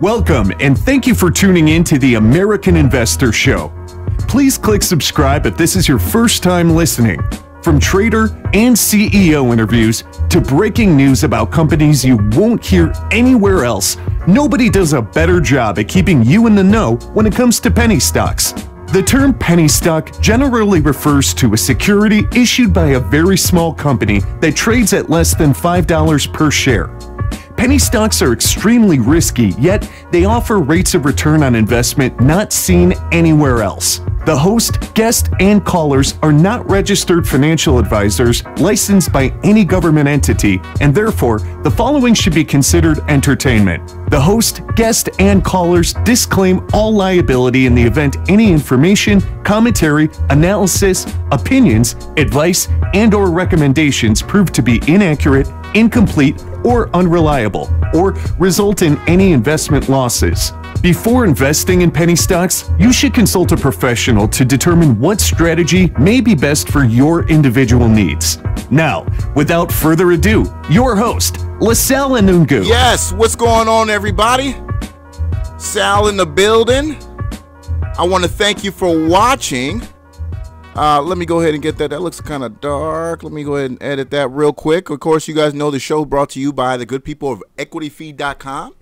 Welcome, and thank you for tuning in to the American Investor Show. Please click subscribe if this is your first time listening. From trader and CEO interviews to breaking news about companies you won't hear anywhere else, nobody does a better job at keeping you in the know when it comes to penny stocks. The term penny stock generally refers to a security issued by a very small company that trades at less than $5 per share. Penny stocks are extremely risky, yet they offer rates of return on investment not seen anywhere else. The host, guest, and callers are not registered financial advisors licensed by any government entity, and therefore, the following should be considered entertainment. The host, guest, and callers disclaim all liability in the event any information, commentary, analysis, opinions, advice, and/or recommendations prove to be inaccurate, incomplete, or unreliable, or result in any investment losses. Before investing in penny stocks, you should consult a professional to determine what strategy may be best for your individual needs. Now, without further ado, your host, LaSalle Anungu. Yes, what's going on, everybody? Sal in the building. I want to thank you for watching. Let me go ahead and get that. That looks kind of dark. Let me go ahead and edit that real quick. Of course, you guys know the show brought to you by the good people of EquityFeed.com.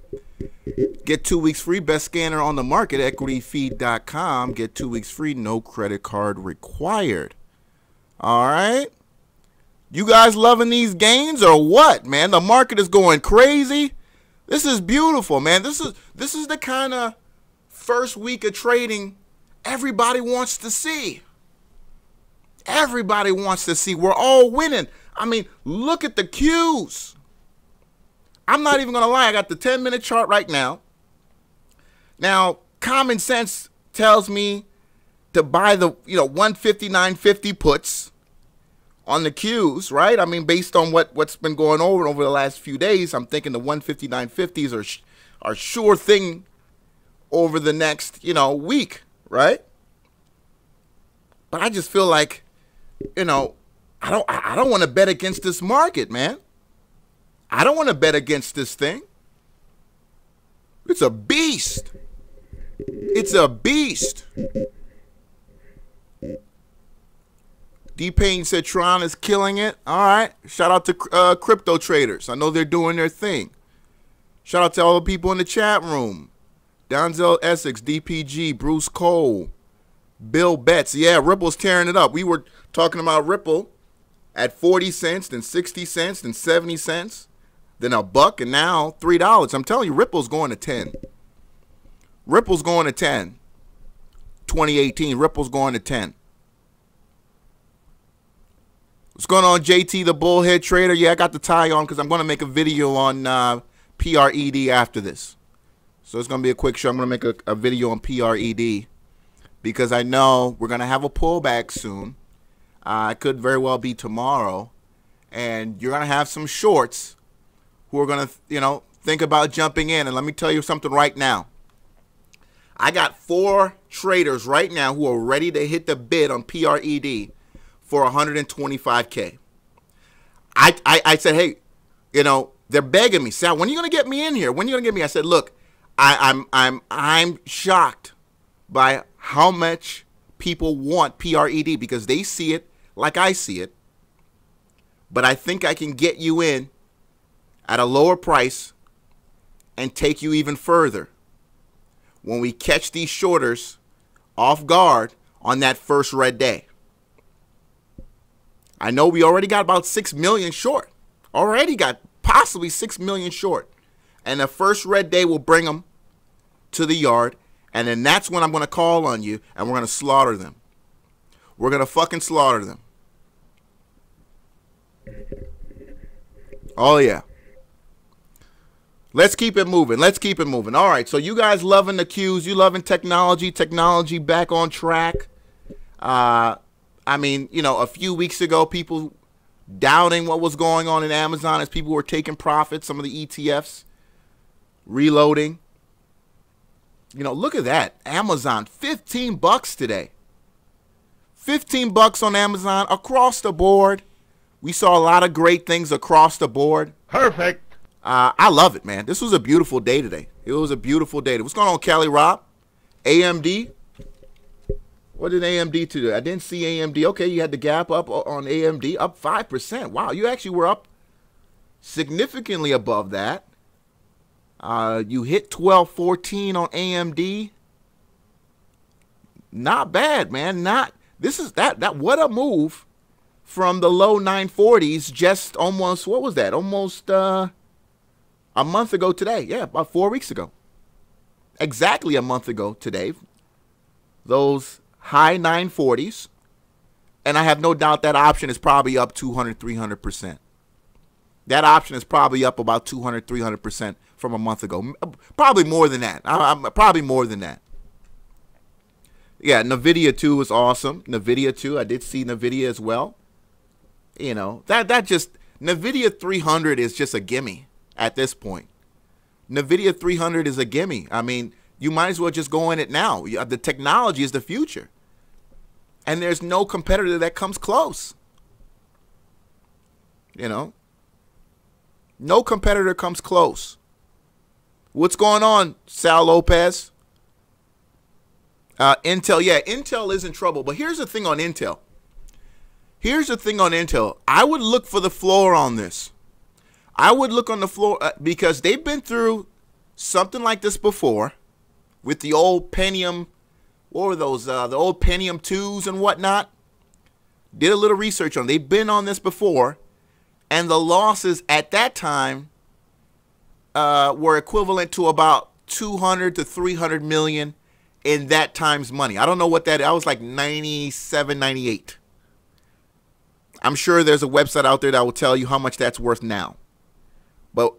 Get 2 weeks free. Best scanner on the market, EquityFeed.com. Get 2 weeks free. No credit card required. All right. You guys loving these gains or what, man? The market is going crazy. This is beautiful, man. This is the kind of first week of trading everybody wants to see. Everybody wants to see. We're all winning. I mean, look at the Qs. I'm not even going to lie. I got the 10-minute chart right now. Now, common sense tells me to buy the 159.50 puts on the Qs, right? I mean, based on what's been going on over the last few days, I'm thinking the 159.50s are sure thing over the next, week, right? But I just feel like, I don't want to bet against this market, man. I don't want to bet against this thing. It's a beast. It's a beast. D Payne said Tron is killing it. All right. Shout out to crypto traders. I know they're doing their thing. Shout out to all the people in the chat room. Donzel Essex, DPG, Bruce Cole, Bill Betts. Yeah, Ripple's tearing it up. We were talking about Ripple at 40 cents, then 60 cents, then 70 cents, then $1, and now $3. I'm telling you, Ripple's going to 10. Ripple's going to 10. 2018, Ripple's going to 10. What's going on, JT, the bullhead trader? Yeah, I got the tie on because I'm going to make a video on PRED after this. So it's going to be a quick show. I'm going to make a video on PRED because I know we're going to have a pullback soon. It could very well be tomorrow. And you're going to have some shorts who are going to, think about jumping in. And let me tell you something right now. I got 4 traders right now who are ready to hit the bid on PRED for 125K. I said, hey, they're begging me, Sal, when are you going to get me in here? When are you going to get me? I said, look, I'm shocked by how much people want PRED because they see it like I see it. But I think I can get you in at a lower price and take you even further when we catch these shorters off guard on that first red day. I know we already got about 6 million short. Already got possibly 6 million short. And the first red day will bring them to the yard. And then that's when I'm going to call on you and we're going to slaughter them. We're going to fucking slaughter them. Oh, yeah. Let's keep it moving. Let's keep it moving. All right. So you guys loving the Qs. You loving technology. Technology back on track. I mean, a few weeks ago, people doubting what was going on in Amazon as people were taking profits. Some of the ETFs reloading. Look at that. Amazon, $15 today. $15 on Amazon across the board. We saw a lot of great things across the board. Perfect. I love it, man. This was a beautiful day today. It was a beautiful day. What's going on, Kelly Rob? AMD? What did AMD do? I didn't see AMD. Okay, you had the gap up on AMD, up 5%. Wow, you actually were up significantly above that. You hit 1214 on AMD. Not bad, man. What a move from the low 940s just almost, what was that? Almost a month ago today. Yeah, about 4 weeks ago. Exactly a month ago today. Those high 940s. And I have no doubt that option is probably up 200, 300%. That option is probably up about 200, 300% from a month ago. Probably more than that. Probably more than that. Yeah, NVIDIA 2 was awesome. NVIDIA 2, I did see NVIDIA as well. You know, that just, NVIDIA 300 is just a gimme at this point. NVIDIA 300 is a gimme. I mean, you might as well just go in it now. The technology is the future. And there's no competitor that comes close. You know? No competitor comes close. What's going on, Sal Lopez? Intel, yeah, Intel is in trouble. But here's the thing on Intel. I would look for the floor on this. I would look on the floor because they've been through something like this before with the old Pentium. What were those? The old Pentium 2s and whatnot. Did a little research on it. They've been on this before. And the losses at that time were equivalent to about 200 to 300 million in that time's money. I don't know what that is. I was like 97, 98. I'm sure there's a website out there that will tell you how much that's worth now. But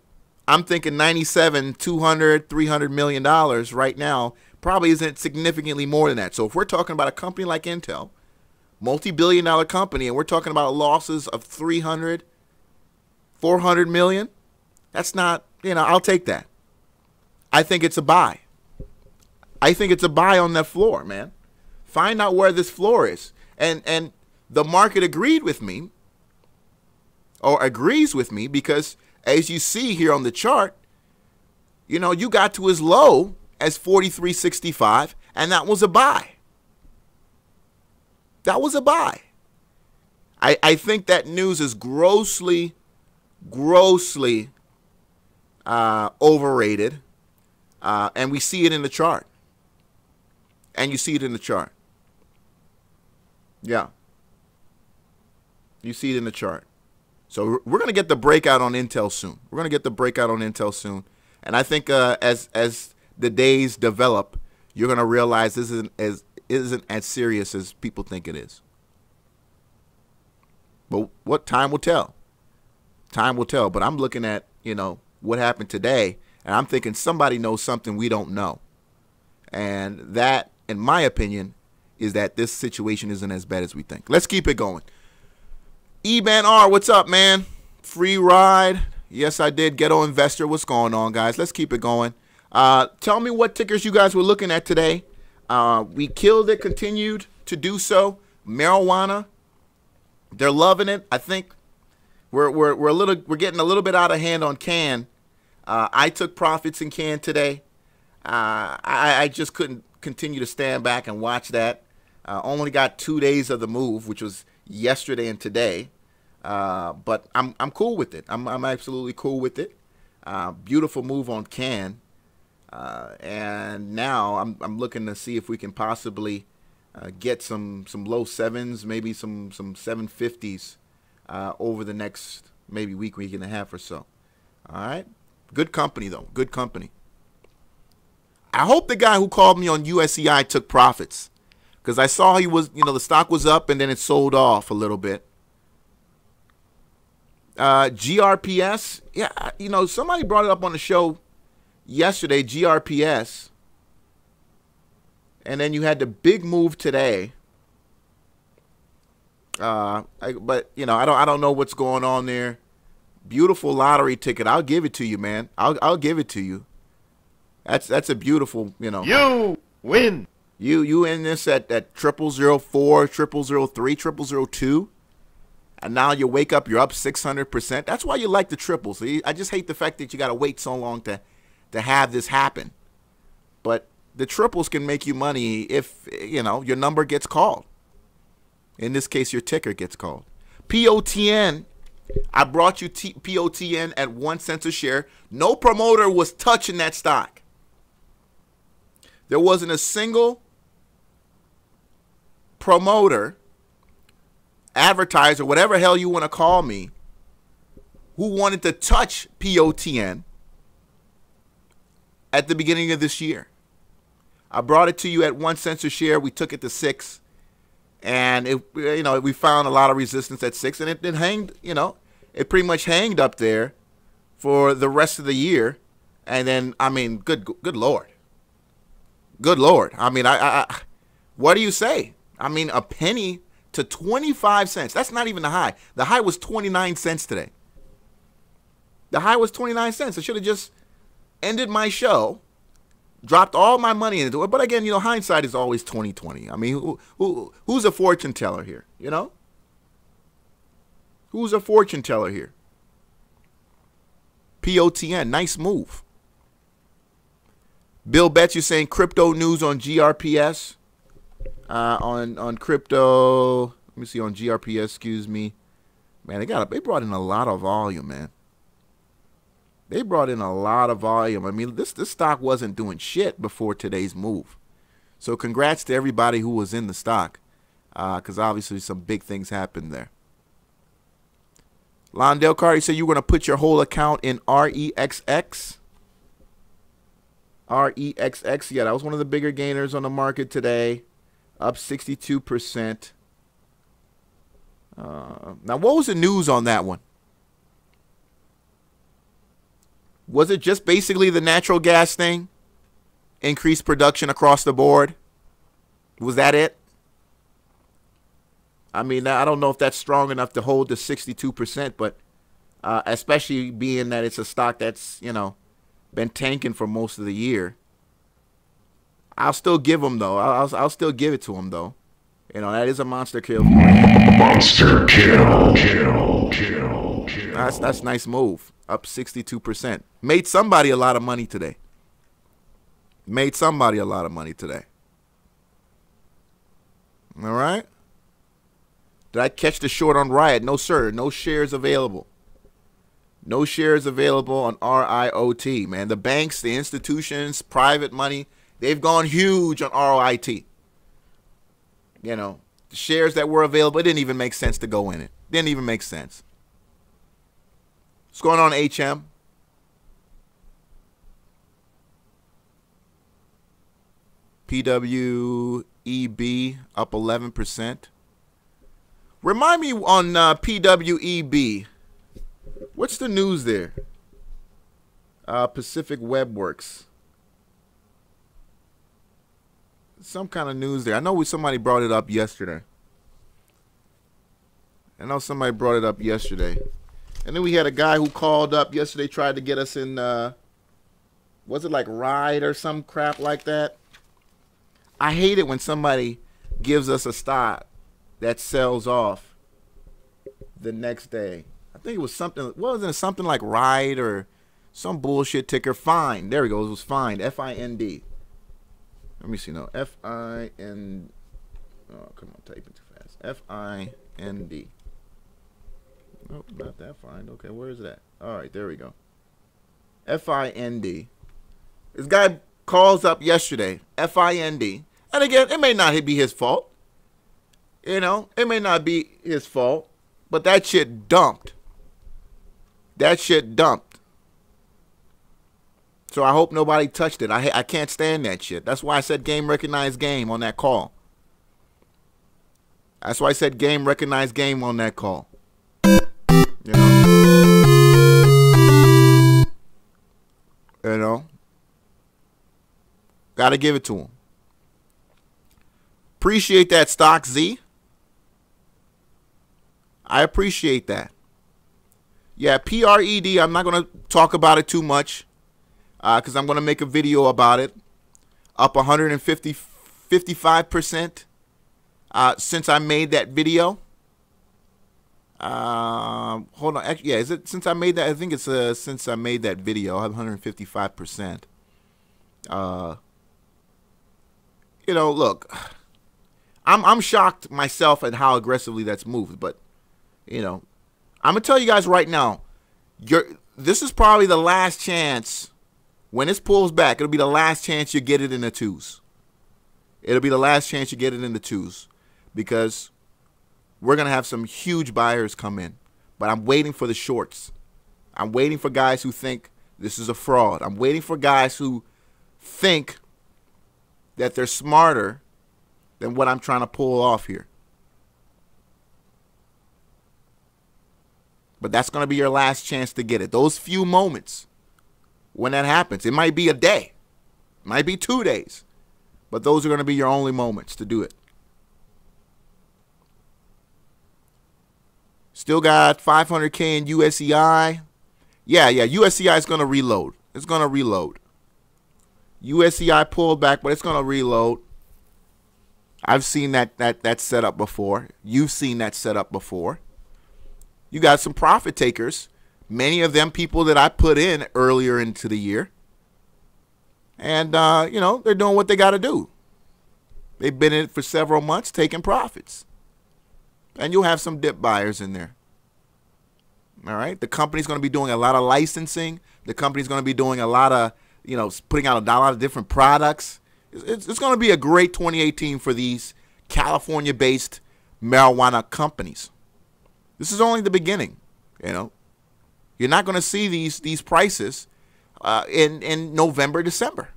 I'm thinking 97, 200, 300 million dollars right now probably isn't significantly more than that. So if we're talking about a company like Intel, multi-billion-dollar company, and we're talking about losses of 300, 400 million, that's not, I'll take that. I think it's a buy. I think it's a buy on that floor, man. Find out where this floor is. And the market agreed with me, or agrees with me, because as you see here on the chart, you got to as low as 43.65, and that was a buy. That was a buy. I think that news is grossly overrated, and we see it in the chart. And you see it in the chart. Yeah. You see it in the chart. So we're going to get the breakout on Intel soon. And I think as the days develop, you're going to realize this isn't as serious as people think it is. But what time will tell. Time will tell. But I'm looking at, what happened today, and I'm thinking somebody knows something we don't know. And that, in my opinion, is that this situation isn't as bad as we think. Let's keep it going. E-Man R, what's up, man? Free ride. Yes, I did. Ghetto Investor. What's going on, guys? Let's keep it going. Tell me what tickers you guys were looking at today. We killed it, continued to do so. Marijuana, they're loving it. I think we're getting a little bit out of hand on Can. I took profits in Can today. I just couldn't continue to stand back and watch that. Only got 2 days of the move, which was yesterday and today. But I'm cool with it. I'm absolutely cool with it. Beautiful move on Can. And now I'm looking to see if we can possibly get some low sevens, maybe some 750s over the next maybe week and a half or so. All right. Good company, though. Good company. I hope the guy who called me on USEI took profits, because I saw he was, the stock was up and then it sold off a little bit. GRPS, yeah, somebody brought it up on the show yesterday, GRPS, and then you had the big move today. But I don't know what's going on there. Beautiful lottery ticket. I'll give it to you, man. I'll give it to you. That's a beautiful, You win. You in this at 0004, 0003, 0002. And now you wake up, you're up 600%. That's why you like the triples. I just hate the fact that you got to wait so long to have this happen. But the triples can make you money if, you know, your number gets called. In this case, your ticker gets called. POTN, I brought you POTN at 1 cent a share. No promoter was touching that stock. There wasn't a single promoter, advertiser, whatever hell you want to call me, who wanted to touch POTN at the beginning of this year. I brought it to you at 1 cent a share. We took it to 6, and we found a lot of resistance at 6, and it hanged. It pretty much hanged up there for the rest of the year, and then good Lord, good Lord. What do you say? A penny to 25 cents. That's not even the high. The high was 29 cents today. The high was 29 cents. I should have just ended my show, dropped all my money into it. But again, hindsight is always 20/20. Who's a fortune teller here? Who's a fortune teller here? POTN, nice move. Bill Betts, you're saying crypto news on GRPS. On crypto, let me see, on GRPS, excuse me. Man, they brought in a lot of volume, man. They brought in a lot of volume. This stock wasn't doing shit before today's move. So congrats to everybody who was in the stock, because obviously some big things happened there. Londell Carter, you said you were going to put your whole account in REXX. REXX, yeah, that was one of the bigger gainers on the market today, up 62%. Now, what was the news on that one? Was it just basically the natural gas thing? Increased production across the board? Was that it? I don't know if that's strong enough to hold the 62%, but especially being that it's a stock that's, been tanking for most of the year. I'll still give them, though. I'll still give it to them, though. That is a monster kill. Monster kill. That's a nice move. Up 62%. Made somebody a lot of money today. All right? Did I catch the short on Riot? No, sir. No shares available. No shares available on RIOT, man. The banks, the institutions, private money, they've gone huge on RIOT. The shares that were available, it didn't even make sense to go in it. Didn't even make sense. What's going on, HM? PWEB up 11%. Remind me on PWEB, what's the news there? Pacific Webworks. Some kind of news there. I know somebody brought it up yesterday. And then we had a guy who called up yesterday, tried to get us in, was it like Ride or some crap like that? I hate it when somebody gives us a stock that sells off the next day. I think it was something, wasn't it something like Ride or some bullshit ticker? Fine. There we go. It was Find. F-I-N-D. Let me see now. F-I-N. Oh, come on. Typing too fast. F-I-N-D. Nope, not that Find. Okay, where is that? All right, there we go. F-I-N-D. This guy calls up yesterday. F-I-N-D. And again, it may not be his fault. It may not be his fault. But that shit dumped. So I hope nobody touched it. I can't stand that shit. That's why I said game recognized game on that call. Gotta give it to him. Appreciate that, Stock Z. I appreciate that. Yeah, PRED, I'm not going to talk about it too much because I'm going to make a video about it. Up 55% since I made that video. Hold on. Actually, yeah, is it since I made that? I think it's since I made that video. I have 155%. Look, I'm shocked myself at how aggressively that's moved, but I'm gonna tell you guys right now, this is probably the last chance. When this pulls back, it'll be the last chance you get it in the twos. It'll be the last chance you get it in the twos, because we're going to have some huge buyers come in. But I'm waiting for the shorts. I'm waiting for guys who think this is a fraud. I'm waiting for guys who think that they're smarter than what I'm trying to pull off here. But that's going to be your last chance to get it. Those few moments when that happens. It might be a day. It might be 2 days. But those are going to be your only moments to do it. Still got 500K in USEI. Yeah, USEI is going to reload. It's going to reload. USEI pulled back, but it's going to reload. I've seen that setup before. You've seen that setup before. You got some profit takers. Many of them people that I put in earlier into the year. And, they're doing what they got to do. They've been in it for several months taking profits. And you'll have some dip buyers in there. All right. The company's going to be doing a lot of licensing. The company's going to be doing a lot of, putting out a lot of different products. It's going to be a great 2018 for these California-based marijuana companies. This is only the beginning. You're not going to see these prices in November, December.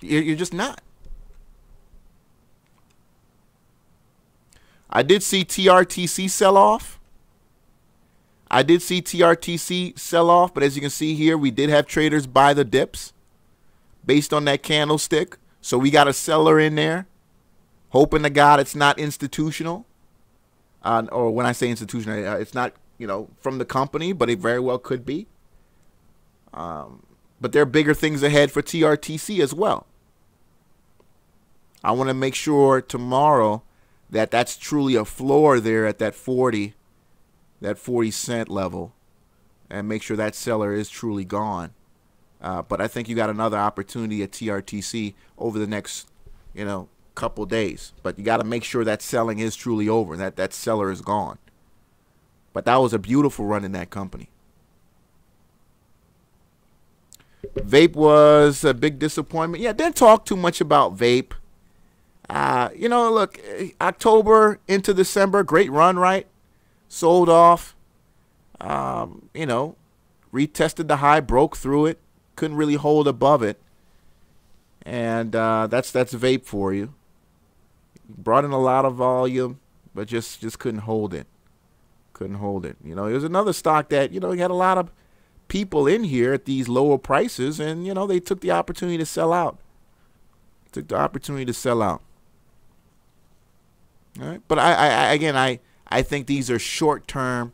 You're just not. I did see TRTC sell off. But as you can see here, we did have traders buy the dips based on that candlestick. So we got a seller in there, hoping to God it's not institutional. Or when I say institutional, it's not, from the company, but it very well could be. But there are bigger things ahead for TRTC as well. I want to make sure tomorrow that that's truly a floor there at that 40 cent level, and make sure that seller is truly gone. But I think you got another opportunity at TRTC over the next, couple days. But you got to make sure that selling is truly over, that seller is gone. But that was a beautiful run in that company. Vape was a big disappointment. Yeah, didn't talk too much about vape. Look, October into December, great run, right? Sold off. Retested the high, broke through it, couldn't really hold above it. And that's vape for you. Brought in a lot of volume, but just couldn't hold it. Couldn't hold it. There's another stock that, you had a lot of people in here at these lower prices, and, they took the opportunity to sell out. All right. But I think these are short-term.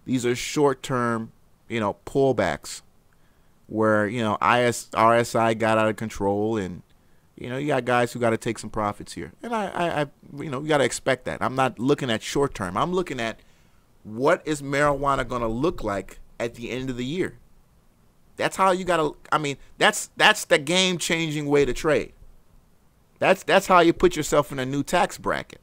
Pullbacks where, RSI got out of control, and, you got guys who got to take some profits here. And you got to expect that. I'm not looking at short-term. I'm looking at what is marijuana going to look like at the end of the year. That's how you got to, that's the game-changing way to trade. That's how you put yourself in a new tax bracket.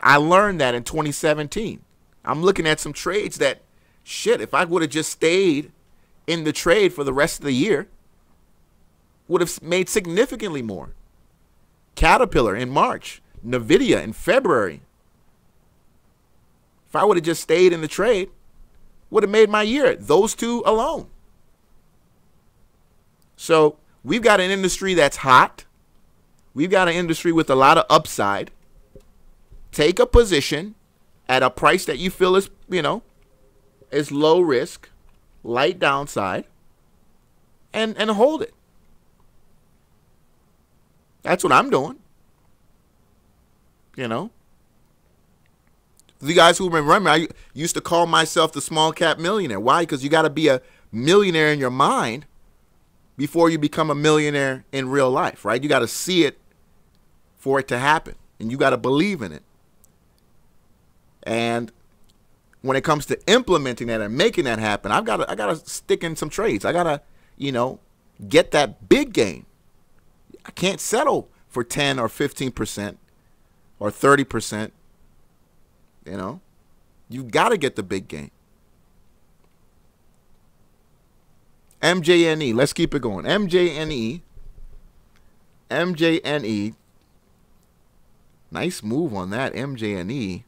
I learned that in 2017. I'm looking at some trades that, if I would have just stayed in the trade for the rest of the year, would have made significantly more. Caterpillar in March, NVIDIA in February. If I would have just stayed in the trade, would have made my year. Those two alone. So we've got an industry that's hot. We've got an industry with a lot of upside. Take a position at a price that you feel is, is low risk, light downside, and hold it. That's what I'm doing. You guys who remember, I used to call myself the small cap millionaire. Why? Because you got to be a millionaire in your mind before you become a millionaire in real life, right? You got to see it for it to happen, and you got to believe in it. And when it comes to implementing that and making that happen, I gotta stick in some trades. I gotta, get that big gain. I can't settle for 10 or 15% or 30%. You gotta get the big gain. MJNE, let's keep it going. MJNE. Nice move on that, MJNE.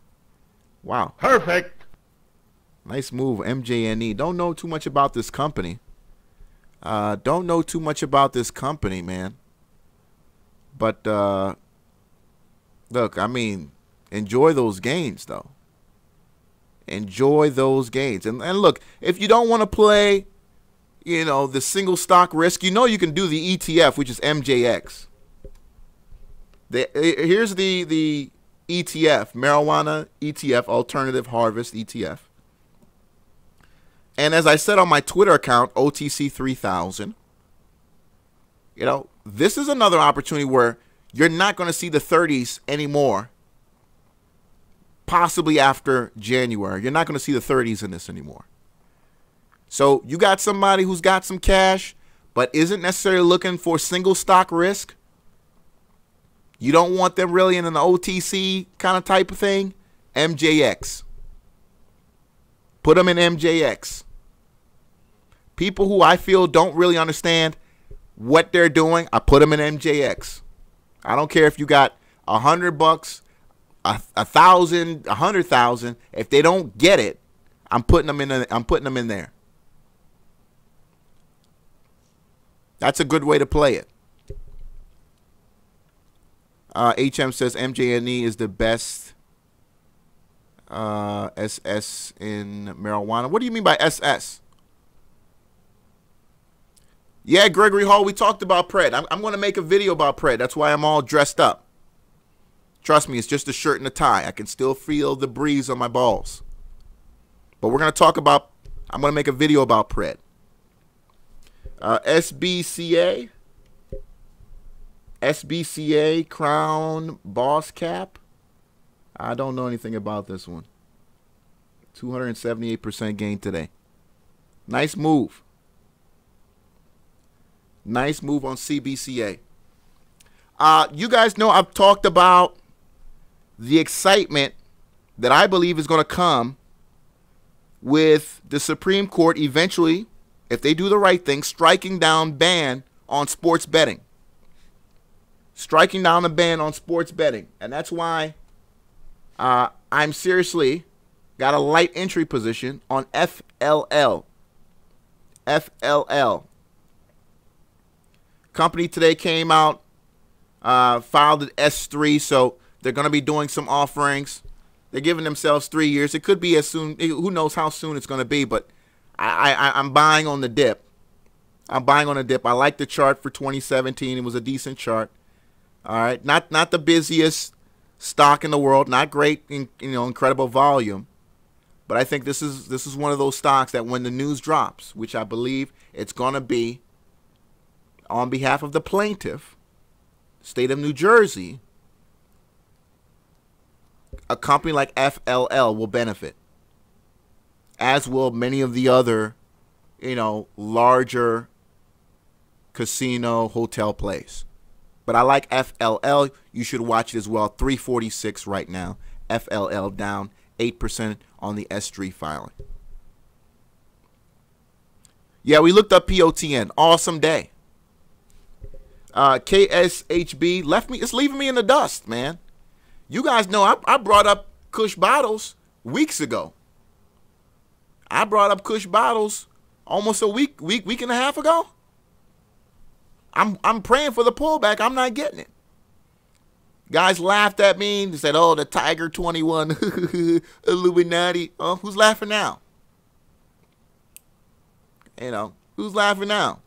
Wow. Perfect. Nice move, MJNE. Don't know too much about this company. Man. But, look, I mean, enjoy those gains, though. Enjoy those gains. And look, if you don't want to play, the single stock risk, you can do the ETF, which is MJX. Here's the ETF, marijuana ETF, alternative harvest ETF. And as I said on my Twitter account, OTC3000, this is another opportunity where you're not going to see the 30s anymore. Possibly after January. You're not going to see the 30s in this anymore. So you got somebody who's got some cash, but isn't necessarily looking for single stock risk. You don't want them really in an OTC kind of type of thing. MJX. Put them in MJX. People who I feel don't really understand what they're doing, I put them in MJX. I don't care if you got $100, 1,000, 100,000. If they don't get it, I'm putting them in there. That's a good way to play it. HM says MJNE is the best SS in marijuana. What do you mean by SS? Yeah, Gregory Hall, we talked about Pred. I'm going to make a video about Pred. That's why I'm all dressed up. Trust me, it's just a shirt and a tie. I can still feel the breeze on my balls. But we're going to talk about, I'm going to make a video about Pred. SBCA. SBCA Crown Boss Cap. I don't know anything about this one. 278% gain today. Nice move. Nice move on CBCA. You guys know I've talked about the excitement that I believe is going to come with the Supreme Court eventually, if they do the right thing, striking down ban on sports betting. Striking down a ban on sports betting. And that's why I'm seriously got a light entry position on FLL. FLL. Company today came out, filed an S3, so they're going to be doing some offerings. They're giving themselves 3 years. It could be as soon, who knows how soon it's going to be, but I'm buying on the dip. I'm buying on the dip. I like the chart for 2017. It was a decent chart. All right, not the busiest stock in the world, not great, incredible volume, but I think this is one of those stocks that when the news drops, which I believe it's going to be on behalf of the plaintiff, state of New Jersey, a company like FLL will benefit, as will many of the other, larger casino hotel plays. But I like FLL. You should watch it as well. 346 right now. FLL down 8% on the S3 filing. Yeah, we looked up POTN. Awesome day. KSHB left me. It's leaving me in the dust, man. You guys know I brought up Kush Bottles weeks ago. I brought up Kush Bottles almost a week and a half ago. I'm praying for the pullback. I'm not getting it. Guys laughed at me. They said, "Oh, the Tiger 21, Illuminati." Oh, who's laughing now? Who's laughing now?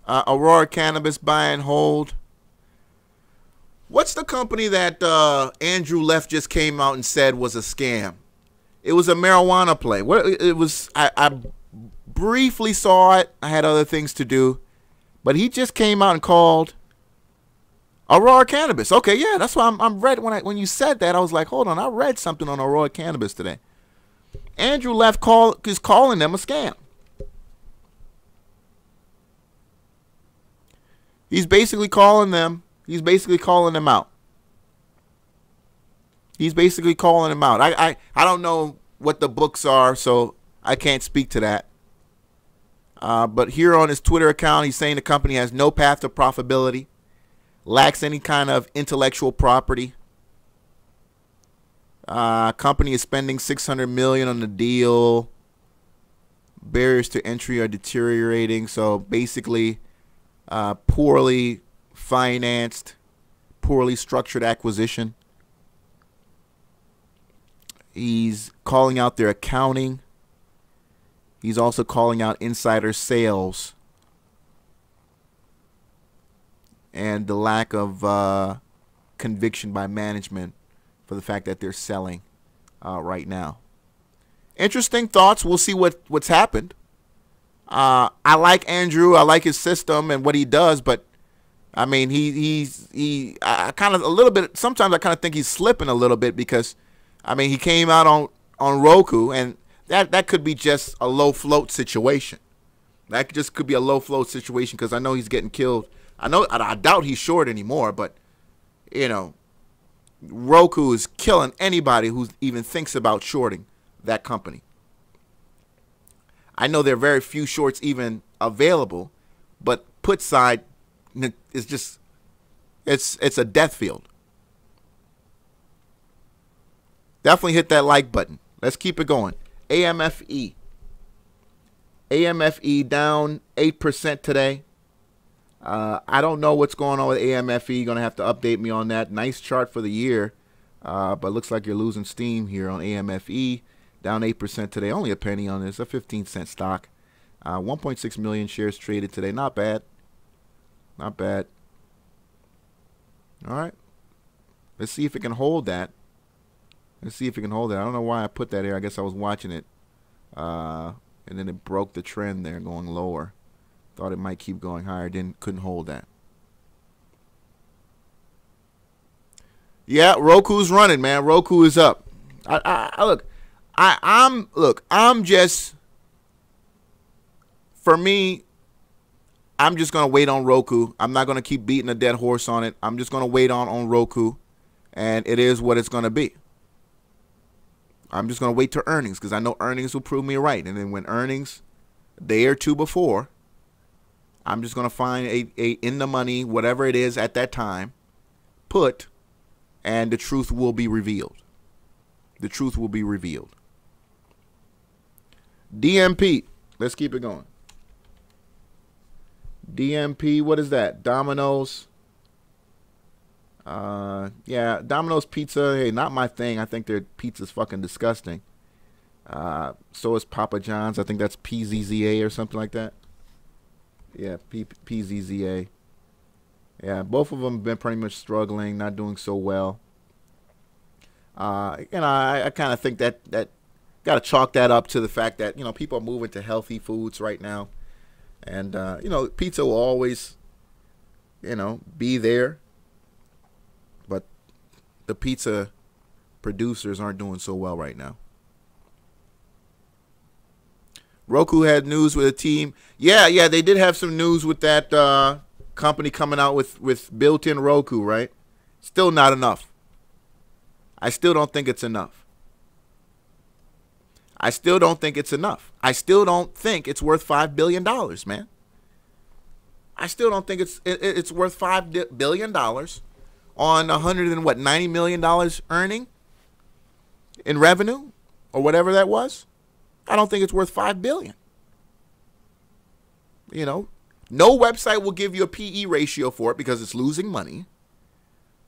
Aurora Cannabis buy and hold. What's the company that Andrew Left just came out and said was a scam? It was a marijuana play. What it was? I briefly saw it. I had other things to do, but he just came out and called Aurora Cannabis. Okay, yeah, that's why I'm read when you said that. I was like, hold on, I read something on Aurora Cannabis today. Andrew Left is calling them a scam. He's basically calling them. He's basically calling them out. He's basically calling them out. I don't know what the books are, so I can't speak to that. But here on his Twitter account, he's saying the company has no path to profitability, lacks any kind of intellectual property. Company is spending $600 million on the deal. Barriers to entry are deteriorating. So basically, poorly financed, poorly structured acquisition. He's calling out their accounting. He's also calling out insider sales and the lack of conviction by management for the fact that they're selling right now. Interesting thoughts. We'll see what's happened. I like Andrew. I like his system and what he does, but I mean, I kind of a little bit. Sometimes I kind of think he's slipping a little bit because, I mean, he came out on Roku, and that could be just a low float situation. That just could be a low float situation because I know he's getting killed. I doubt he's short anymore, but you know, Roku is killing anybody who even thinks about shorting that company. I know there are very few shorts even available, but put side is just it's a death field. Definitely hit that like button. Let's keep it going. AMFE. AMFE down 8% today. I don't know what's going on with AMFE. You're going to have to update me on that. Nice chart for the year, but looks like you're losing steam here on AMFE. Down 8% today. Only a penny on this. A 15-cent stock. 1.6 million shares traded today. Not bad. Not bad. All right. Let's see if it can hold that. Let's see if it can hold it. I don't know why I put that here. I guess I was watching it. And then it broke the trend there going lower. Thought it might keep going higher. Couldn't hold that. Yeah, Roku's running, man. Roku is up. I'm just, for me, I'm just going to wait on Roku. I'm not going to keep beating a dead horse on it. I'm just going to wait on Roku. And it is what it's going to be. I'm just going to wait till earnings because I know earnings will prove me right. And then when earnings, a day or two before, I'm just going to find a in the money, whatever it is at that time, put, and the truth will be revealed. The truth will be revealed. DMP. Let's keep it going. DMP, what is that? Domino's. Yeah, Domino's Pizza. Hey, not my thing. I think their pizza's fucking disgusting. So is Papa John's. I think that's PZZA or something like that. Yeah, PZZA. Yeah, both of them have been pretty much struggling, not doing so well. I kind of think that got to chalk that up to the fact that, you know, people are moving to healthy foods right now. And, you know, pizza will always, you know, be there. But the pizza producers aren't doing so well right now. Roku had news with a team. Yeah, they did have some news with that company coming out with built-in Roku, right? Still not enough. I still don't think it's enough. I still don't think it's enough. I still don't think it's worth $5 billion, man. I still don't think it's worth $5 billion on $90 million earning in revenue or whatever that was. I don't think it's worth $5 billion. You know, no website will give you a PE ratio for it because it's losing money.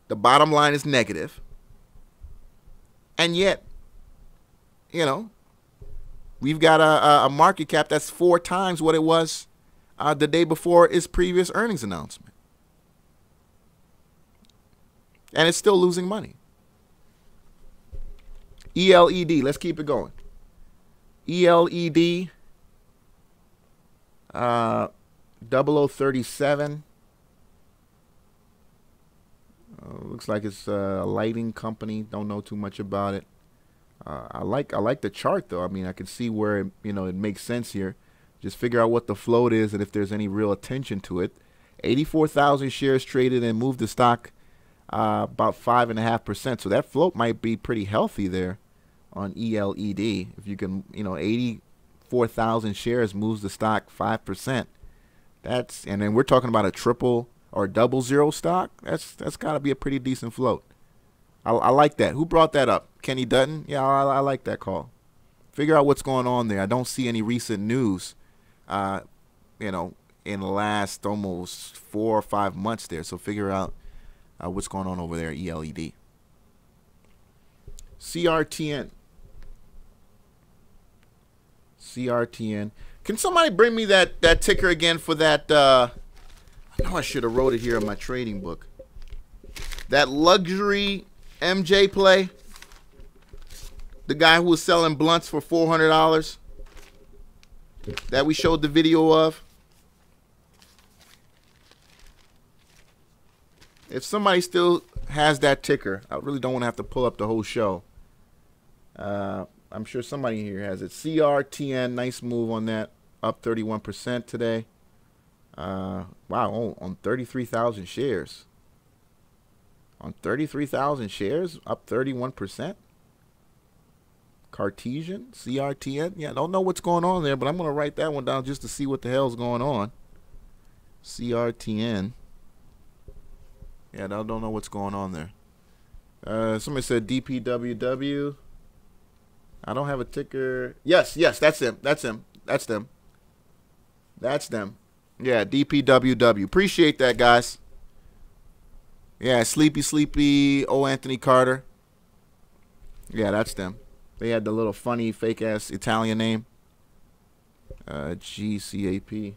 The bottom line is negative. And yet, you know, we've got a market cap that's 4 times what it was the day before its previous earnings announcement. And it's still losing money. ELED, let's keep it going. ELED 0037. Looks like it's a lighting company. Don't know too much about it. I like the chart though. I mean, I can see where it makes sense here. Just figure out what the float is and if there's any real attention to it. 84,000 shares traded and moved the stock about 5.5%. So that float might be pretty healthy there on ELED. If you can, 84,000 shares moves the stock 5%. And then we're talking about a triple or double zero stock. That's got to be a pretty decent float. I like that. Who brought that up? Kenny Dutton? Yeah, I like that call. Figure out what's going on there. I don't see any recent news, in the last almost 4 or 5 months there. So figure out what's going on over there at ELED. CRTN. CRTN. Can somebody bring me that ticker again for that? I know I should have wrote it here in my trading book. That luxury MJ play. The guy who was selling blunts for $400 that we showed the video of. If somebody still has that ticker, I really don't want to have to pull up the whole show. I'm sure somebody here has it. CRTN, nice move on that. Up 31% today. Wow, on 33,000 shares. On 33,000 shares, up 31%. Cartesian, CRTN. Yeah, I don't know what's going on there, but I'm going to write that one down just to see what the hell's going on. CRTN. Yeah, I don't know what's going on there. Somebody said DPWW. I don't have a ticker. Yes, that's him. That's them. That's them. Yeah, DPWW. Appreciate that, guys. Yeah, Sleepy, oh, Anthony Carter. Yeah, that's them. They had the little funny, fake-ass Italian name. GCAP.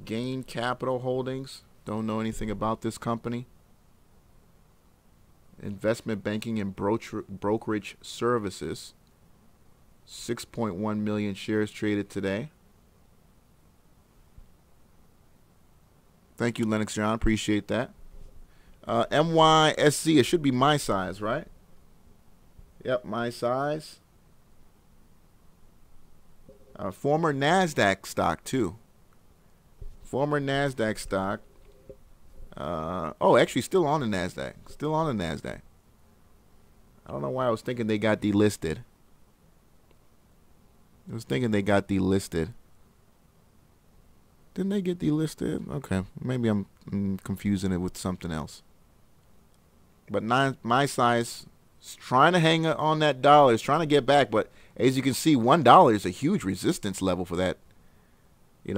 Gain Capital Holdings. Don't know anything about this company. Investment banking and brokerage services. 6.1 million shares traded today. Thank you, Lennox John. Appreciate that. MYSC. It should be my size, right? Yep, my size. Former NASDAQ stock, too. Former NASDAQ stock. Actually, still on the NASDAQ. Still on the NASDAQ. I don't know why I was thinking they got delisted. I was thinking they got delisted. Didn't they get delisted? Okay, maybe I'm confusing it with something else. But my size is trying to hang on that dollar. It's trying to get back. But as you can see, $1 is a huge resistance level for that.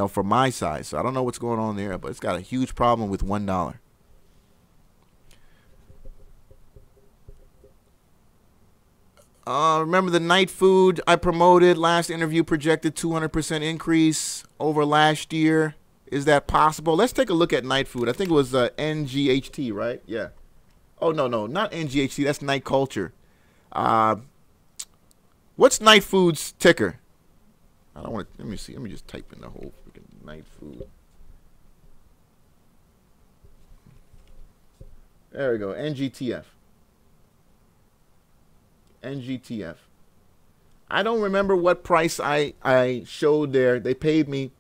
For my size. So I don't know what's going on there, but it's got a huge problem with $1. Remember the night food I promoted? Last interview projected 200% increase over last year. Is that possible? Let's take a look at night food. I think it was NGHT, right? Yeah. Oh, no, not NGHT. That's Night Culture. What's night food's ticker? I don't want to. Let me see. Let me just type in the whole freaking night food. There we go. NGTF. NGTF. I don't remember what price I showed there. They paid me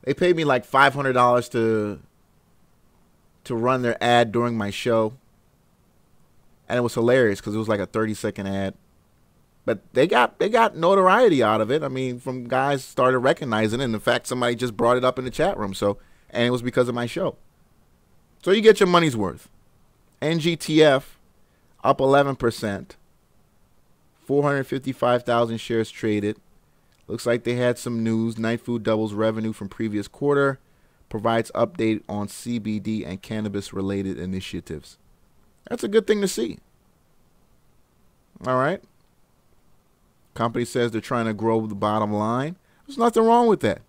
like $500 to run their ad during my show. And it was hilarious because it was like a 30-second ad. But they got notoriety out of it. I mean, from guys started recognizing it. And in fact, somebody just brought it up in the chat room. And it was because of my show. So you get your money's worth. NGTF up 11%. 455,000 shares traded. Looks like they had some news. Night Food doubles revenue from previous quarter. Provides update on CBD and cannabis-related initiatives. That's a good thing to see. All right. Company says they're trying to grow the bottom line. There's nothing wrong with that.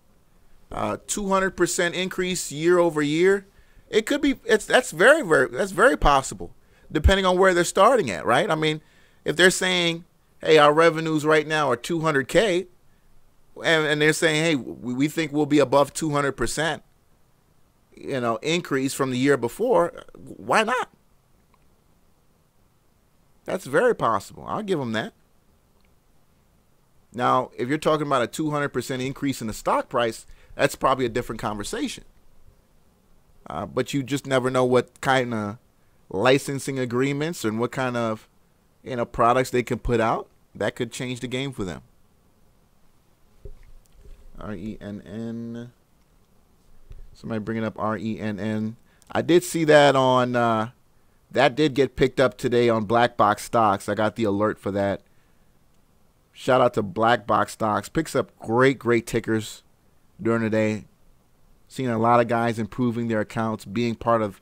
200% increase year over year. It could be. That's very possible, depending on where they're starting at, right? I mean, if they're saying, "Hey, our revenues right now are 200K," and they're saying, hey, we think we'll be above 200%, increase from the year before. Why not? That's very possible. I'll give them that. Now, if you're talking about a 200% increase in the stock price, that's probably a different conversation. But you just never know what kind of licensing agreements and what kind of products they can put out. That could change the game for them. RENN. Somebody bringing up RENN. I did see that on, that did get picked up today on Black Box Stocks. I got the alert for that. Shout out to Black Box Stocks. Picks up great tickers during the day. Seeing a lot of guys improving their accounts, being part of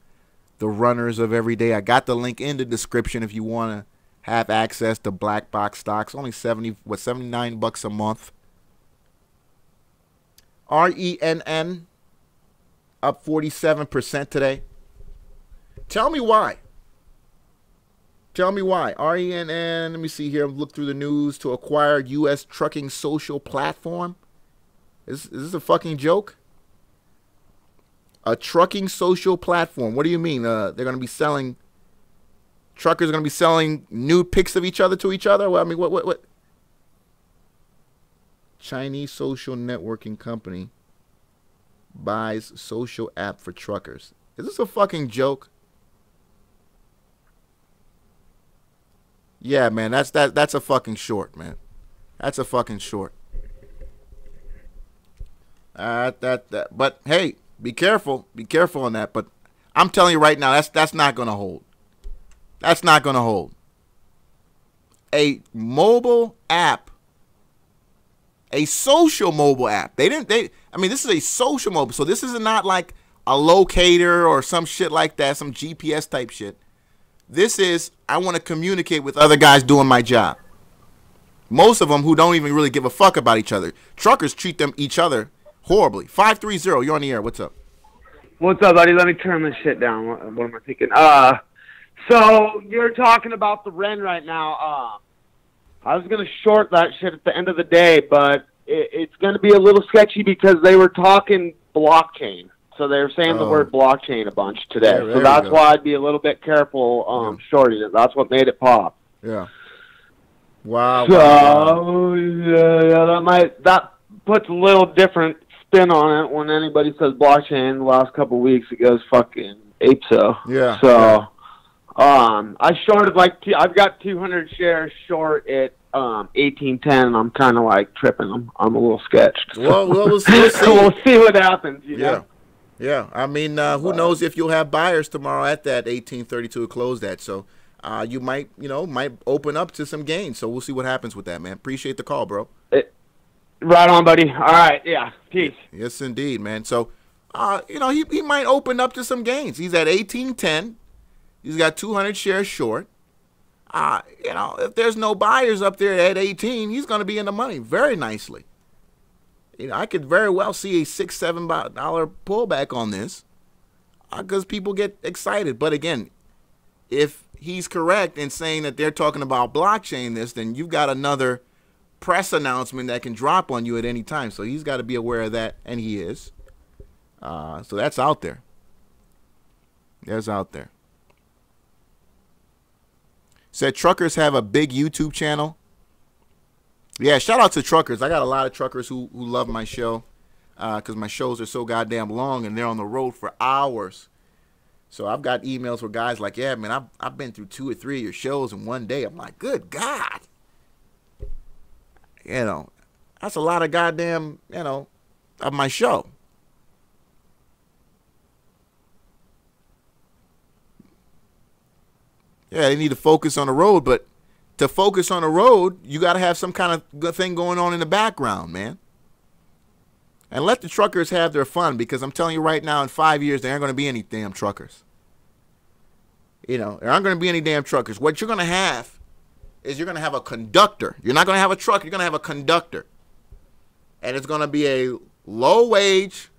the runners of every day. I got the link in the description if you want to have access to Black Box Stocks. Only $79 a month. RENN up 47% today. Tell me why. Tell me why. RENN, let me see here. Look through the news to acquire U.S. trucking social platform. Is this a fucking joke? A trucking social platform. What do you mean? They're going to be selling, truckers are going to be selling nude pics of each other to each other? Well, I mean, what? Chinese social networking company buys social app for truckers. Is this a fucking joke? Yeah, man, that's a fucking short, man. That's a fucking short. But hey, be careful on that. But I'm telling you right now, that's not gonna hold. That's not gonna hold. A mobile app, a social mobile app. I mean, this is a social mobile, so this is not like a locator or some shit like that, some GPS type shit. This is, I want to communicate with other guys doing my job. Most of them who don't even really give a fuck about each other. Truckers treat each other horribly. 530, you're on the air. What's up? What's up, buddy? Let me turn this shit down. What am I thinking? So you're talking about the REN right now. I was going to short that shit at the end of the day, but it's going to be a little sketchy because they were talking blockchain. So they were saying the word blockchain a bunch today. Yeah, so that's why I'd be a little bit careful shorting it. That's what made it pop. Yeah. Wow. So that puts a little different spin on it when anybody says blockchain. The last couple of weeks, it goes fucking ape so. Yeah. So I shorted I've got 200 shares short at 1810, and I'm kind of like tripping. I'm a little sketched. Well, we'll see. We'll see what happens. You know? Yeah. I mean, who knows if you'll have buyers tomorrow at that 1832 to close that. So you might open up to some gains. So we'll see what happens with that, man. Appreciate the call, bro. Right on, buddy. All right, yeah. Peace. Yes, indeed, man. So, he might open up to some gains. He's at 1810. He's got 200 shares short. If there's no buyers up there at 18, he's going to be in the money very nicely. I could very well see a $6-7 pullback on this because people get excited. But again, if he's correct in saying that they're talking about blockchain then you've got another press announcement that can drop on you at any time. So he's got to be aware of that, and he is. So that's out there. That's out there. Said truckers have a big YouTube channel. Yeah, shout out to truckers. I got a lot of truckers who love my show because my shows are so goddamn long and they're on the road for hours. So I've got emails where guys like, yeah, man, I've been through 2 or 3 of your shows in one day. I'm like, good God. That's a lot of goddamn, of my show. Yeah, they need to focus on the road, but to focus on the road, you got to have some kind of good thing going on in the background, man. And let the truckers have their fun, because I'm telling you right now, in 5 years, there aren't going to be any damn truckers. There aren't going to be any damn truckers. What you're going to have is you're going to have a conductor. You're not going to have a truck. You're going to have a conductor. And it's going to be a low-wage,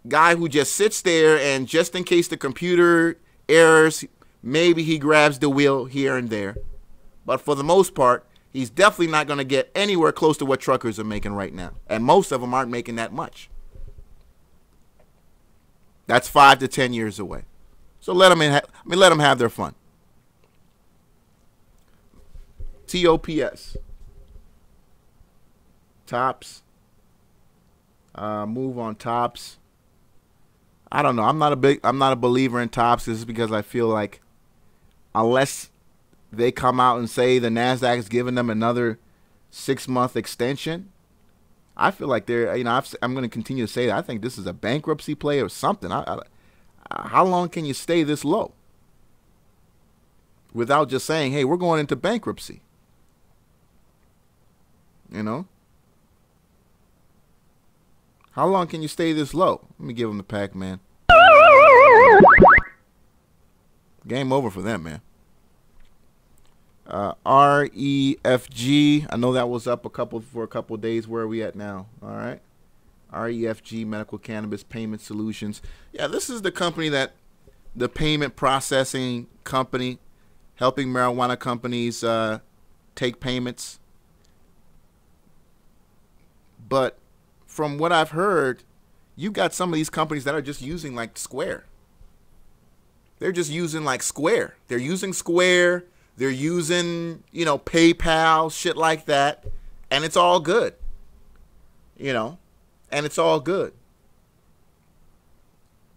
guy who just sits there, and just in case the computer errors, maybe he grabs the wheel here and there. But for the most part, He's definitely not going to get anywhere close to what truckers are making right now. And most of them aren't making that much. That's 5 to 10 years away. So let them have their fun. TOPS. Tops. Move on Tops. I don't know. I'm not a believer in Tops. This is because I feel like unless they come out and say the NASDAQ is giving them another 6-month extension, I feel like they're, I'm going to continue to say that. I think this is a bankruptcy play or something. How long can you stay this low without just saying, hey, we're going into bankruptcy? How long can you stay this low? Let me give them the Pac-Man. Game over for them, man. REFG. I know that was up for a couple of days. Where are we at now? All right. REFG, Medical Cannabis Payment Solutions. Yeah, this is the company the payment processing company, helping marijuana companies take payments. But from what I've heard, you got some of these companies that are just using like Square. They're just using like Square. They're using Square. They're using, PayPal, shit like that. And it's all good. And it's all good.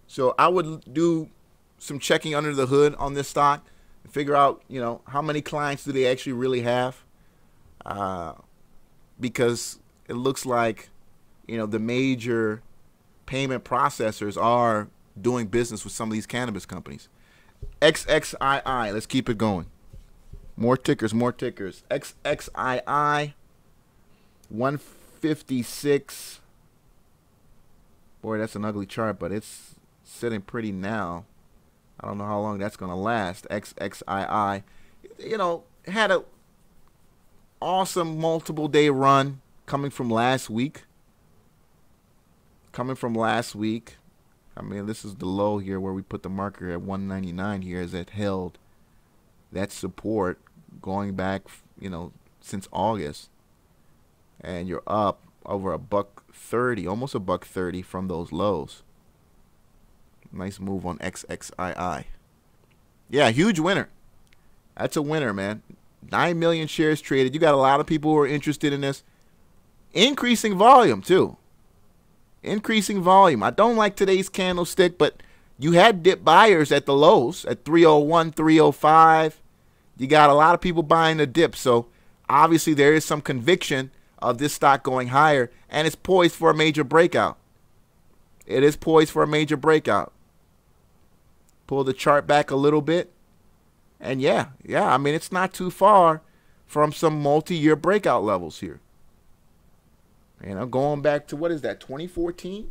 So I would do some checking under the hood on this stock and figure out, how many clients do they actually really have? Because it looks like, the major payment processors are doing business with some of these cannabis companies. XXII, let's keep it going. More tickers. XXII, 156. Boy, that's an ugly chart, but it's sitting pretty now. I don't know how long that's going to last. XXII, had a awesome multiple day run coming from last week. I mean, this is the low here where we put the marker at 199 here as it held that support going back, since August. And you're up over $1.30, almost $1.30 from those lows. Nice move on XXII. Yeah, huge winner. That's a winner, man. 9 million shares traded. You got a lot of people who are interested in this. Increasing volume, too. Increasing volume. I don't like today's candlestick, but you had dip buyers at the lows at 301, 305. You got a lot of people buying the dip. So obviously there is some conviction of this stock going higher, and it's poised for a major breakout. It is poised for a major breakout. Pull the chart back a little bit. And yeah, I mean, it's not too far from some multi-year breakout levels here. Going back to, what is that, 2014?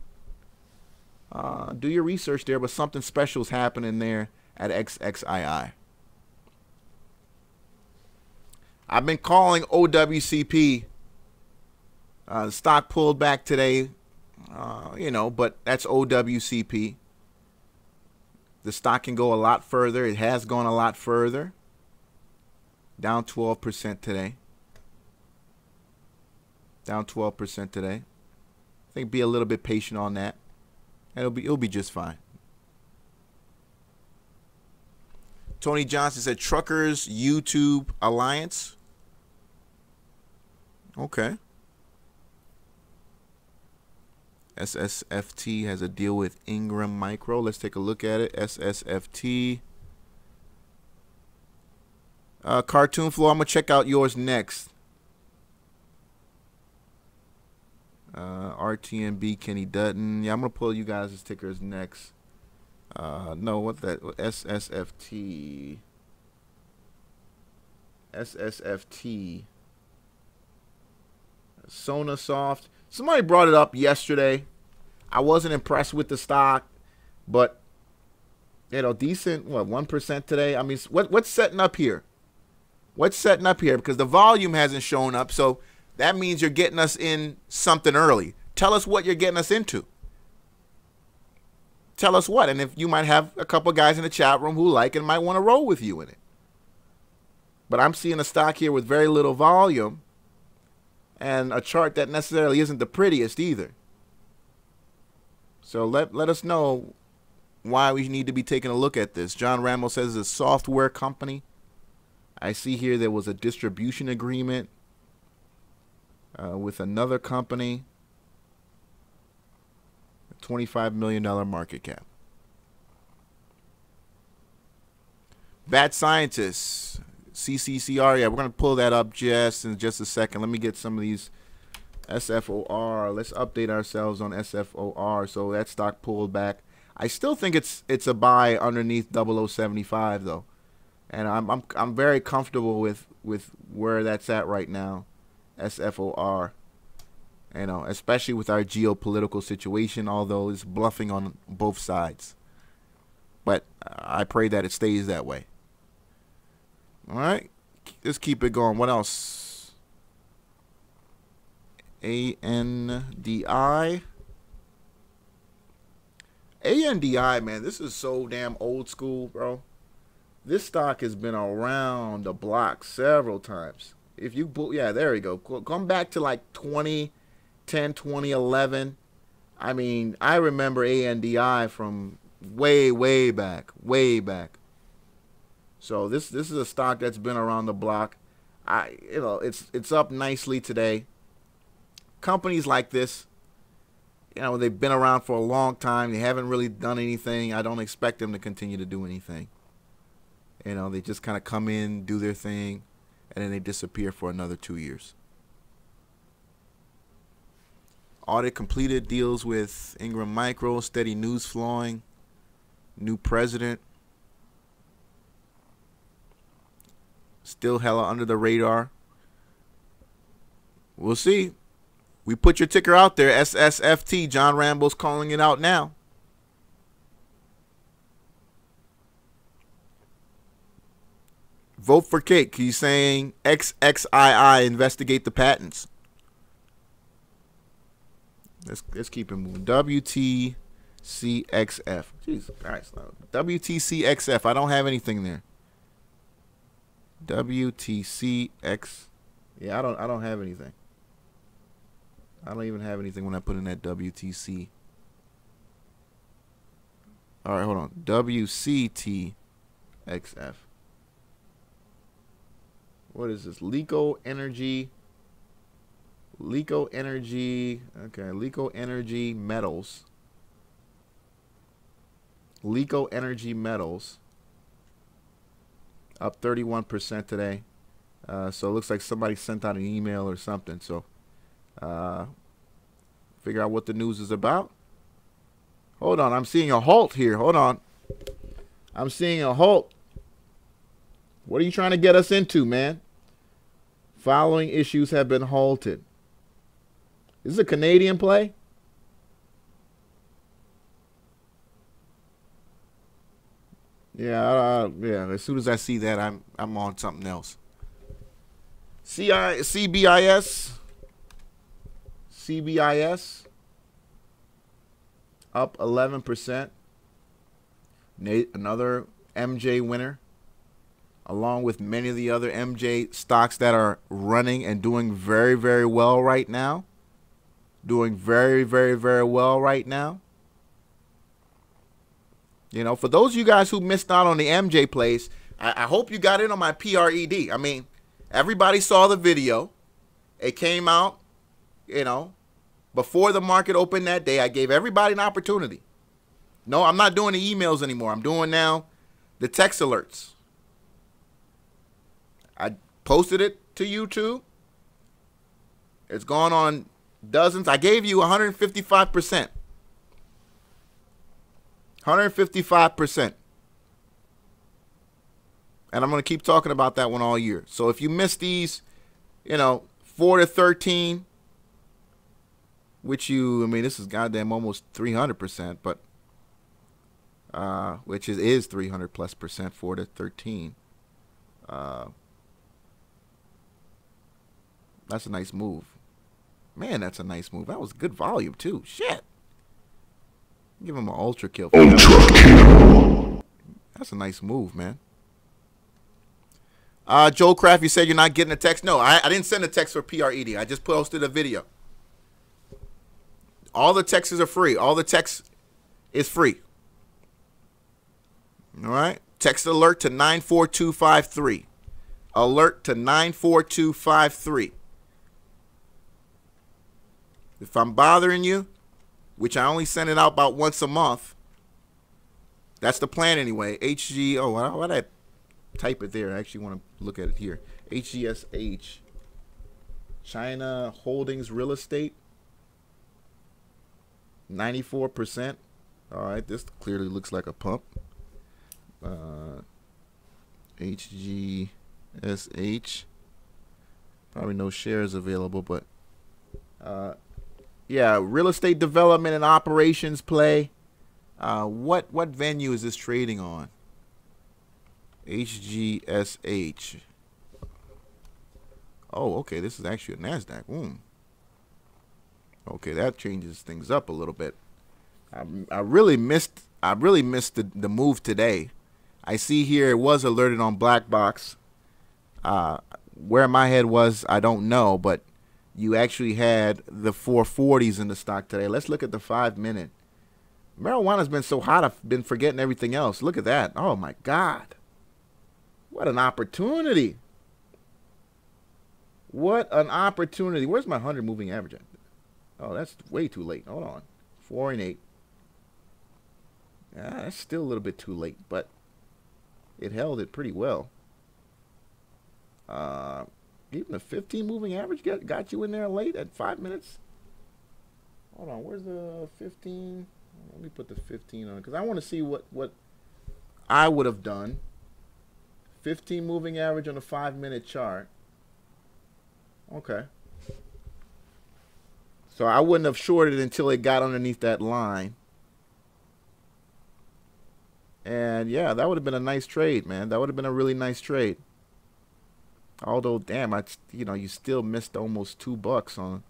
Do your research there, but something special is happening there at XXII. I've been calling OWCP. The stock pulled back today, but that's OWCP. The stock can go a lot further. It has gone a lot further. Down 12% today. Down 12% today. I think be a little bit patient on that. It'll be just fine. Tony Johnson said Truckers YouTube Alliance. Okay. SSFT has a deal with Ingram Micro. Let's take a look at it. SSFT. Cartoon Flow, I'm going to check out yours next. RTNB, Kenny Dutton. Yeah, I'm going to pull you guys' tickers next. No, what that? SSFT. SSFT. Sonasoft. Somebody brought it up yesterday. I wasn't impressed with the stock, but decent. What, 1% today? I mean, what's setting up here? What's setting up here? Because the volume hasn't shown up, so that means you're getting us in something early. Tell us what you're getting us into. Tell us what, and if you might have a couple guys in the chat room who like it and might want to roll with you in it. But I'm seeing a stock here with very little volume and a chart that necessarily isn't the prettiest either. So let us know why we need to be taking a look at this. John Ramos says it's a software company. I see here there was a distribution agreement with another company. A $25 million market cap. Bad Scientists, CCCR. Yeah, we're going to pull that up just in just a second. Let me get some of these SFOR. Let's update ourselves on SFOR. So that stock pulled back. I still think it's a buy underneath 0075 though, and I'm very comfortable with where that's at right now. SFOR, you know, especially with our geopolitical situation, although it's bluffing on both sides. But I pray that it stays that way. All right, let's keep it going. What else? ANDI. ANDI, man, this is so damn old school, bro. This stock has been around the block several times. If you, yeah, there you go. Come back to like 2010, 2011. I mean, I remember ANDI from way back. So this is a stock that's been around the block. It's up nicely today. Companies like this, you know, they've been around for a long time. They haven't really done anything. I don't expect them to continue to do anything. You know, they just kind of come in, do their thing, and then they disappear for another 2 years. Audit completed, deals with Ingram Micro, steady news flowing, new president. Still hella under the radar. We'll see. We put your ticker out there, SSFT. John Rambo's calling it out now. Vote for Cake. He's saying XXII, investigate the patents. Let's keep it moving. WTCXF. Jeez, all right. WTCXF. I don't have anything there. WTCX. Yeah, I don't have anything. I don't even have anything when I put in that WTC. All right, hold on. WCTXF. What is this? Lico Energy. Okay, Lico Energy Metals. Lico Energy Metals. Up 31% today. So it looks like somebody sent out an email or something. So figure out what the news is about. Hold on, I'm seeing a halt here. Hold on. I'm seeing a halt. What are you trying to get us into, man? Following issues have been halted. Is this a Canadian play? Yeah, yeah. As soon as I see that, I'm on something else. CBIS up 11%. Another MJ winner, along with many of the other MJ stocks that are running and doing very well right now. Doing very well right now. You know, for those of you guys who missed out on the MJ plays, I hope you got in on my PRED. I mean, everybody saw the video. It came out, you know, before the market opened that day. I gave everybody an opportunity. No, I'm not doing the emails anymore. I'm doing now the text alerts. I posted it to YouTube. It's gone on dozens. I gave you 155%. 155%. And I'm going to keep talking about that one all year. So if you missed these, you know, 4 to 13, which I mean, this is goddamn almost 300%, but, which is 300+%, 4 to 13. That's a nice move. Man, that's a nice move. That was good volume, too. Shit. Give him an ultra kill. Ultra kill. That's a nice move, man. Joel Craft, you said you're not getting a text. No, I didn't send a text for PRED. I just posted a video. All the texts are free. All the text is free. All right? Text alert to 94253. Alert to 94253. If I'm bothering you, which I only send it out about once a month, that's the plan anyway. HG, oh, why did I type it there? I actually want to look at it here. HGSH, China Holdings Real Estate, 94%. All right, this clearly looks like a pump. HGSH, probably no shares available, but yeah, real estate development and operations play. What venue is this trading on? HGSH. Oh, okay, this is actually a NASDAQ. Okay, that changes things up a little bit. I really missed the move today. I see here it was alerted on Black Box. Where my head was, I don't know, but you actually had the 440s in the stock today. Let's look at the 5-minute. Marijuana's been so hot, I've been forgetting everything else. Look at that. Oh, my God. What an opportunity. What an opportunity. Where's my 100 moving average at? Oh, that's way too late. Hold on. 4 and 8. Yeah, that's still a little bit too late, but it held it pretty well. Even the 15 moving average got you in there late at 5 minutes. Hold on, where's the 15? Let me put the 15 on because I want to see what I would have done. 15 moving average on a 5-minute chart. Okay. So I wouldn't have shorted until it got underneath that line. And yeah, that would have been a nice trade, man. That would have been a really nice trade. Although, damn, you still missed almost $2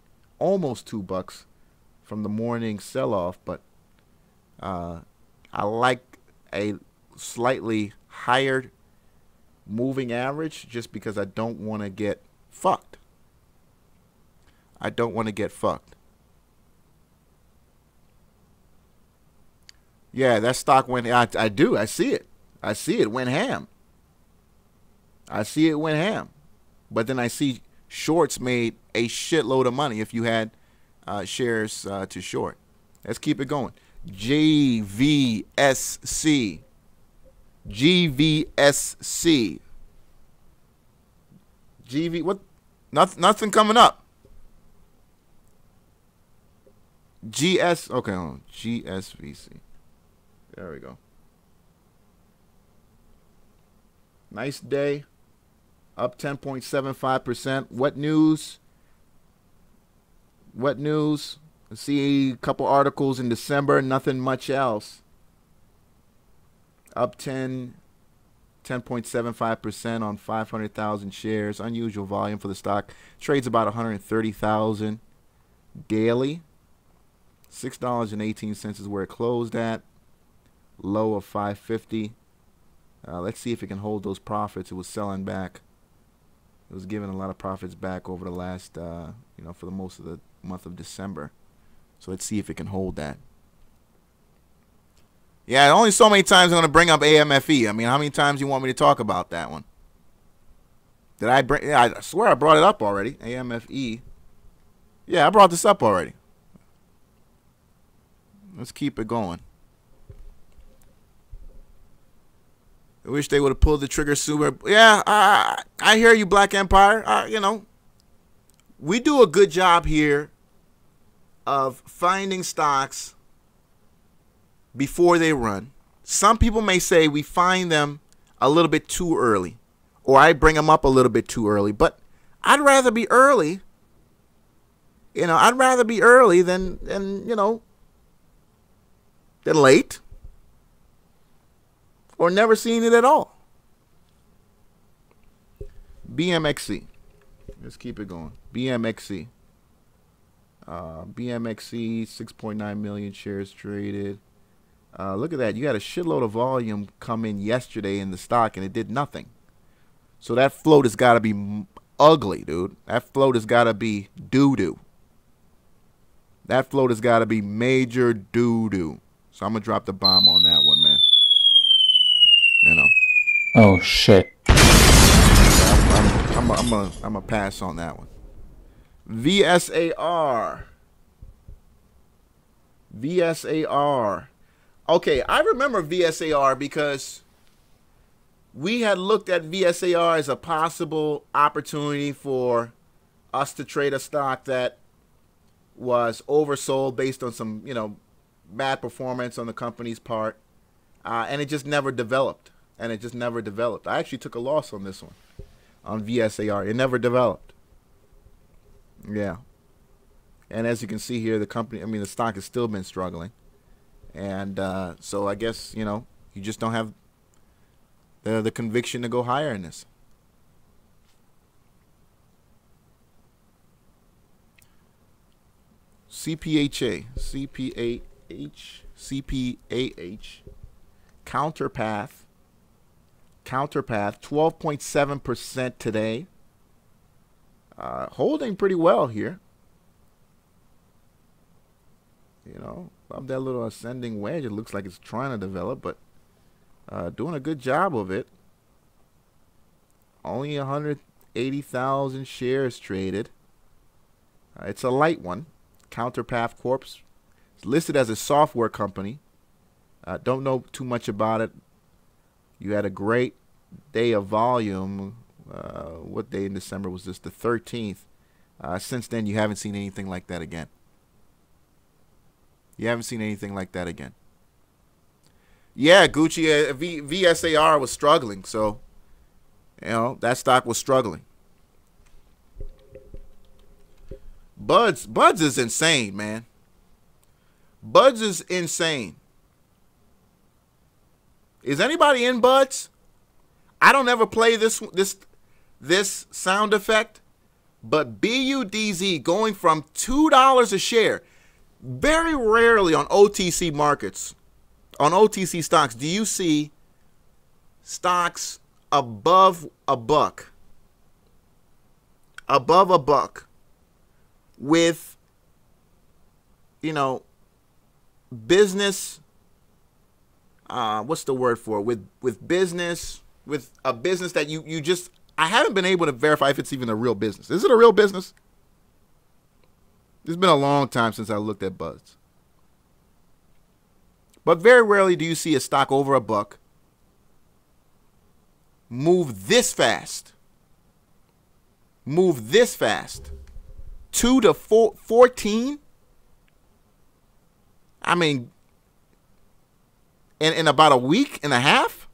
from the morning sell-off. But I like a slightly higher moving average just because I don't want to get fucked. I don't want to get fucked. Yeah, that stock went. I do. I see it. I see it went ham. I see it went ham. But then I see shorts made a shitload of money if you had shares to short. Let's keep it going. GVSC. GVSC. What? Nothing coming up. GS. Okay, hold on. GSVC. There we go. Nice day. Up 10.75%. What news? What news? I see a couple articles in December. Nothing much else. Up 10.75% on 500,000 shares. Unusual volume for the stock. Trades about 130,000 daily. $6.18 is where it closed at. Low of 550. Let's see if it can hold those profits. It was selling back. It was giving a lot of profits back over the last, for the most of the month of December. So let's see if it can hold that. Yeah, only so many times I'm going to bring up AMFE. I mean, how many times do you want me to talk about that one? Did I bring? Yeah, I swear I brought it up already. AMFE. Yeah, I brought this up already. Let's keep it going. I wish they would have pulled the trigger sooner. Yeah, I hear you, Black Empire. We do a good job here of finding stocks before they run. Some people may say we find them a little bit too early, or I bring them up a little bit too early. But I'd rather be early. I'd rather be early than late. Or never seen it at all. BMXC. Let's keep it going. BMXC. BMXC, 6.9 million shares traded. Look at that. You had a shitload of volume come in yesterday in the stock, and it did nothing. So that float has got to be ugly, dude. That float has got to be doo-doo. That float has got to be major doo-doo. So I'm going to drop the bomb on that one, man. You know. Oh, shit. I'm going to pass on that one. VSAR. VSAR. Okay, I remember VSAR because we had looked at VSAR as a possible opportunity for us to trade a stock that was oversold based on some, you know, bad performance on the company's part. And it just never developed. I actually took a loss on this one, on VSAR. It never developed. Yeah. And as you can see here, the stock has still been struggling. And so I guess, you know, you just don't have the conviction to go higher in this. CPAH, Counterpath, 12.7% today. Holding pretty well here. You know, love that little ascending wedge. It looks like it's trying to develop, but doing a good job of it. Only 180,000 shares traded. It's a light one. Counterpath Corp. It's listed as a software company. Don't know too much about it. You had a great day of volume. What day in December was this? The 13th. Since then, you haven't seen anything like that again. Yeah, Gucci, VSAR was struggling, so, you know, that stock was struggling. Buds is insane, man. Buds is insane. Is anybody in Buds? I don't ever play this sound effect, but BUDZ going from $2 a share. Very rarely on OTC markets, on OTC stocks, do you see stocks above a buck. Above a buck. With, you know, business, what's the word for it? With business, with a business that you just, I haven't been able to verify if it's even a real business. Is it a real business? It's been a long time since I looked at Buzz. But very rarely do you see a stock over a buck move this fast. 2 to 14? I mean, in about a week and a half?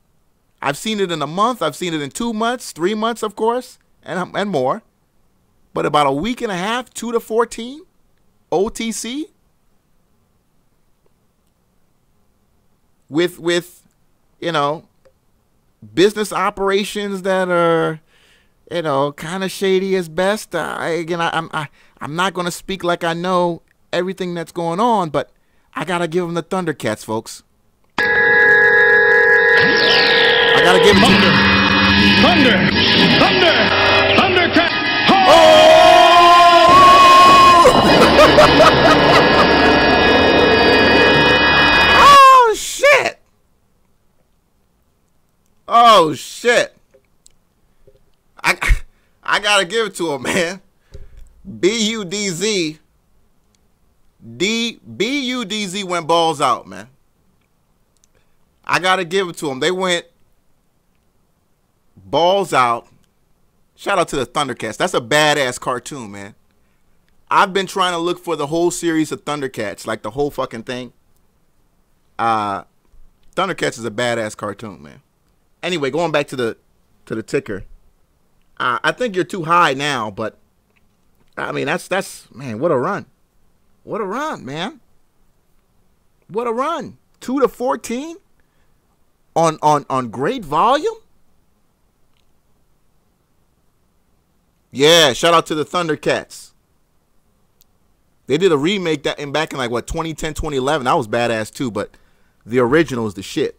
I've seen it in a month. I've seen it in 2 months, 3 months, of course, and more. But about a week and a half, 2 to 14? OTC? With you know, business operations that are, you know, kind of shady as best. I'm not going to speak like I know everything that's going on, but I got to give them the Thundercats, folks. I got to give them Thundercat. Oh, shit. Oh, shit. I got to give it to him, man. BUDZ went balls out, man. I got to give it to them. They went balls out. Shout out to the Thundercats. That's a badass cartoon, man. I've been trying to look for the whole series of Thundercats, like the whole fucking thing. Thundercats is a badass cartoon, man. Anyway, going back to the ticker. I think you're too high now, but I mean that's man, what a run. What a run, man. What a run. 2 to 14 on great volume? Yeah, shout out to the Thundercats. They did a remake back in like what, 2010, 2011. That was badass too, but the original is the shit.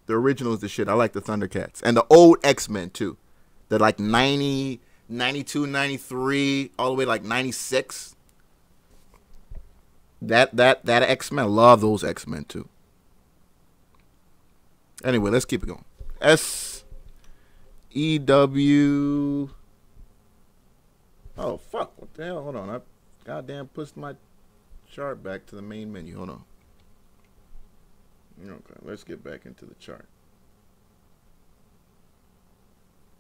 The original is the shit. I like the Thundercats. And the old X-Men, too. They're like 90, 92, 93, all the way to like 96. That X-Men, I love those X-Men, too. Anyway, let's keep it going. SEW. Oh, fuck. What the hell? Hold on. I goddamn pushed my chart back to the main menu. Hold on. Okay, let's get back into the chart.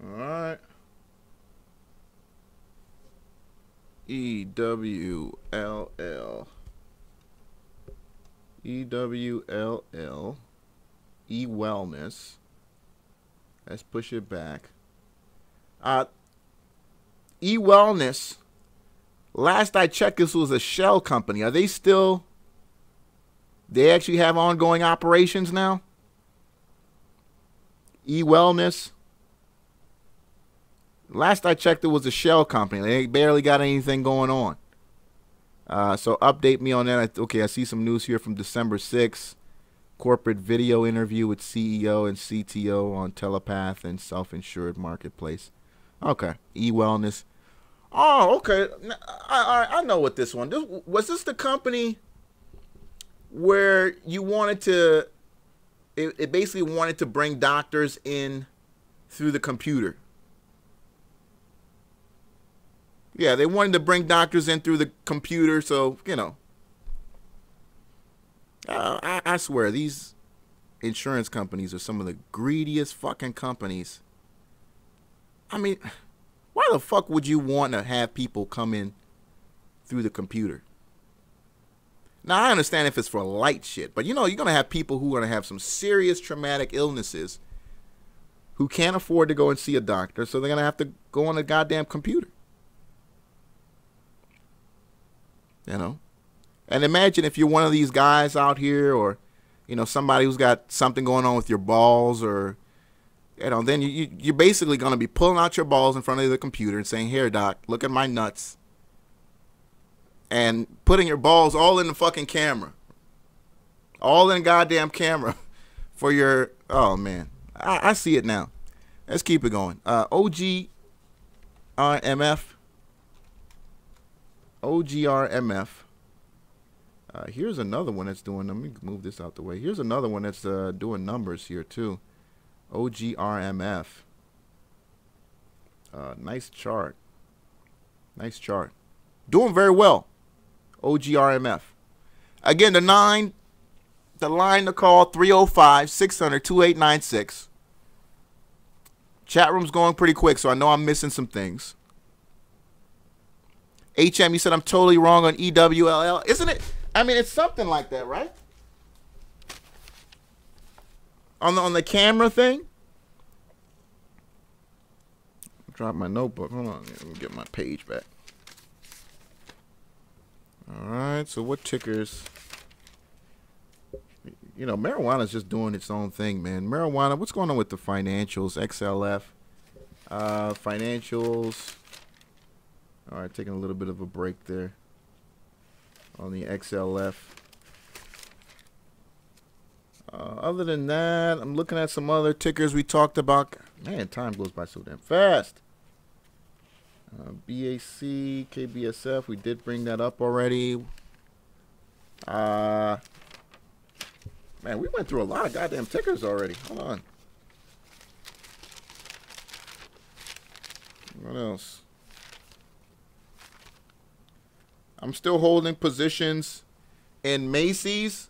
All right. EWLL. EWLL. eWellness. Let's push it back. eWellness. Last I checked, this was a shell company. Are they still... They actually have ongoing operations now? eWellness. Last I checked, it was a shell company. They barely got anything going on. So update me on that. Okay, I see some news here from December 6th. Corporate video interview with CEO and CTO on Telepath and self-insured marketplace. Okay, eWellness. Oh, okay. I know what this one. Was this the company where you wanted to, it basically wanted to bring doctors in through the computer? Yeah, they wanted to bring doctors in through the computer, so, you know. I swear, these insurance companies are some of the greediest fucking companies. I mean, why the fuck would you want to have people come in through the computer? Now, I understand if it's for light shit, but, you know, you're going to have people who are going to have some serious traumatic illnesses who can't afford to go and see a doctor, so they're going to have to go on a goddamn computer. You know? And imagine if you're one of these guys out here, or, you know, somebody who's got something going on with your balls, or, you know, then you're basically going to be pulling out your balls in front of the computer and saying, here, doc, look at my nuts. And putting your balls all in the fucking camera. All in the goddamn camera for your, oh, man. I see it now. Let's keep it going. OGRMF. OGRMF. Here's another one that's doing, let me move this out the way. Here's another one that's doing numbers here too. OGRMF. Nice chart. Nice chart. Doing very well. OGRMF. Again, the line to call, 305-600-2896. Chat room's going pretty quick, so I know I'm missing some things. HM, you said I'm totally wrong on EWLL. Isn't it? I mean, it's something like that, right? On the camera thing? Drop my notebook. Hold on. Let me get my page back. All right. So what tickers? You know, marijuana's just doing its own thing, man. Marijuana, what's going on with the financials? XLF. Financials. All right, taking a little bit of a break there on the XLF. Other than that, I'm looking at some other tickers we talked about. Man, time goes by so damn fast. BAC, KBSF, we did bring that up already. Man, we went through a lot of goddamn tickers already. Hold on. What else? I'm still holding positions in Macy's.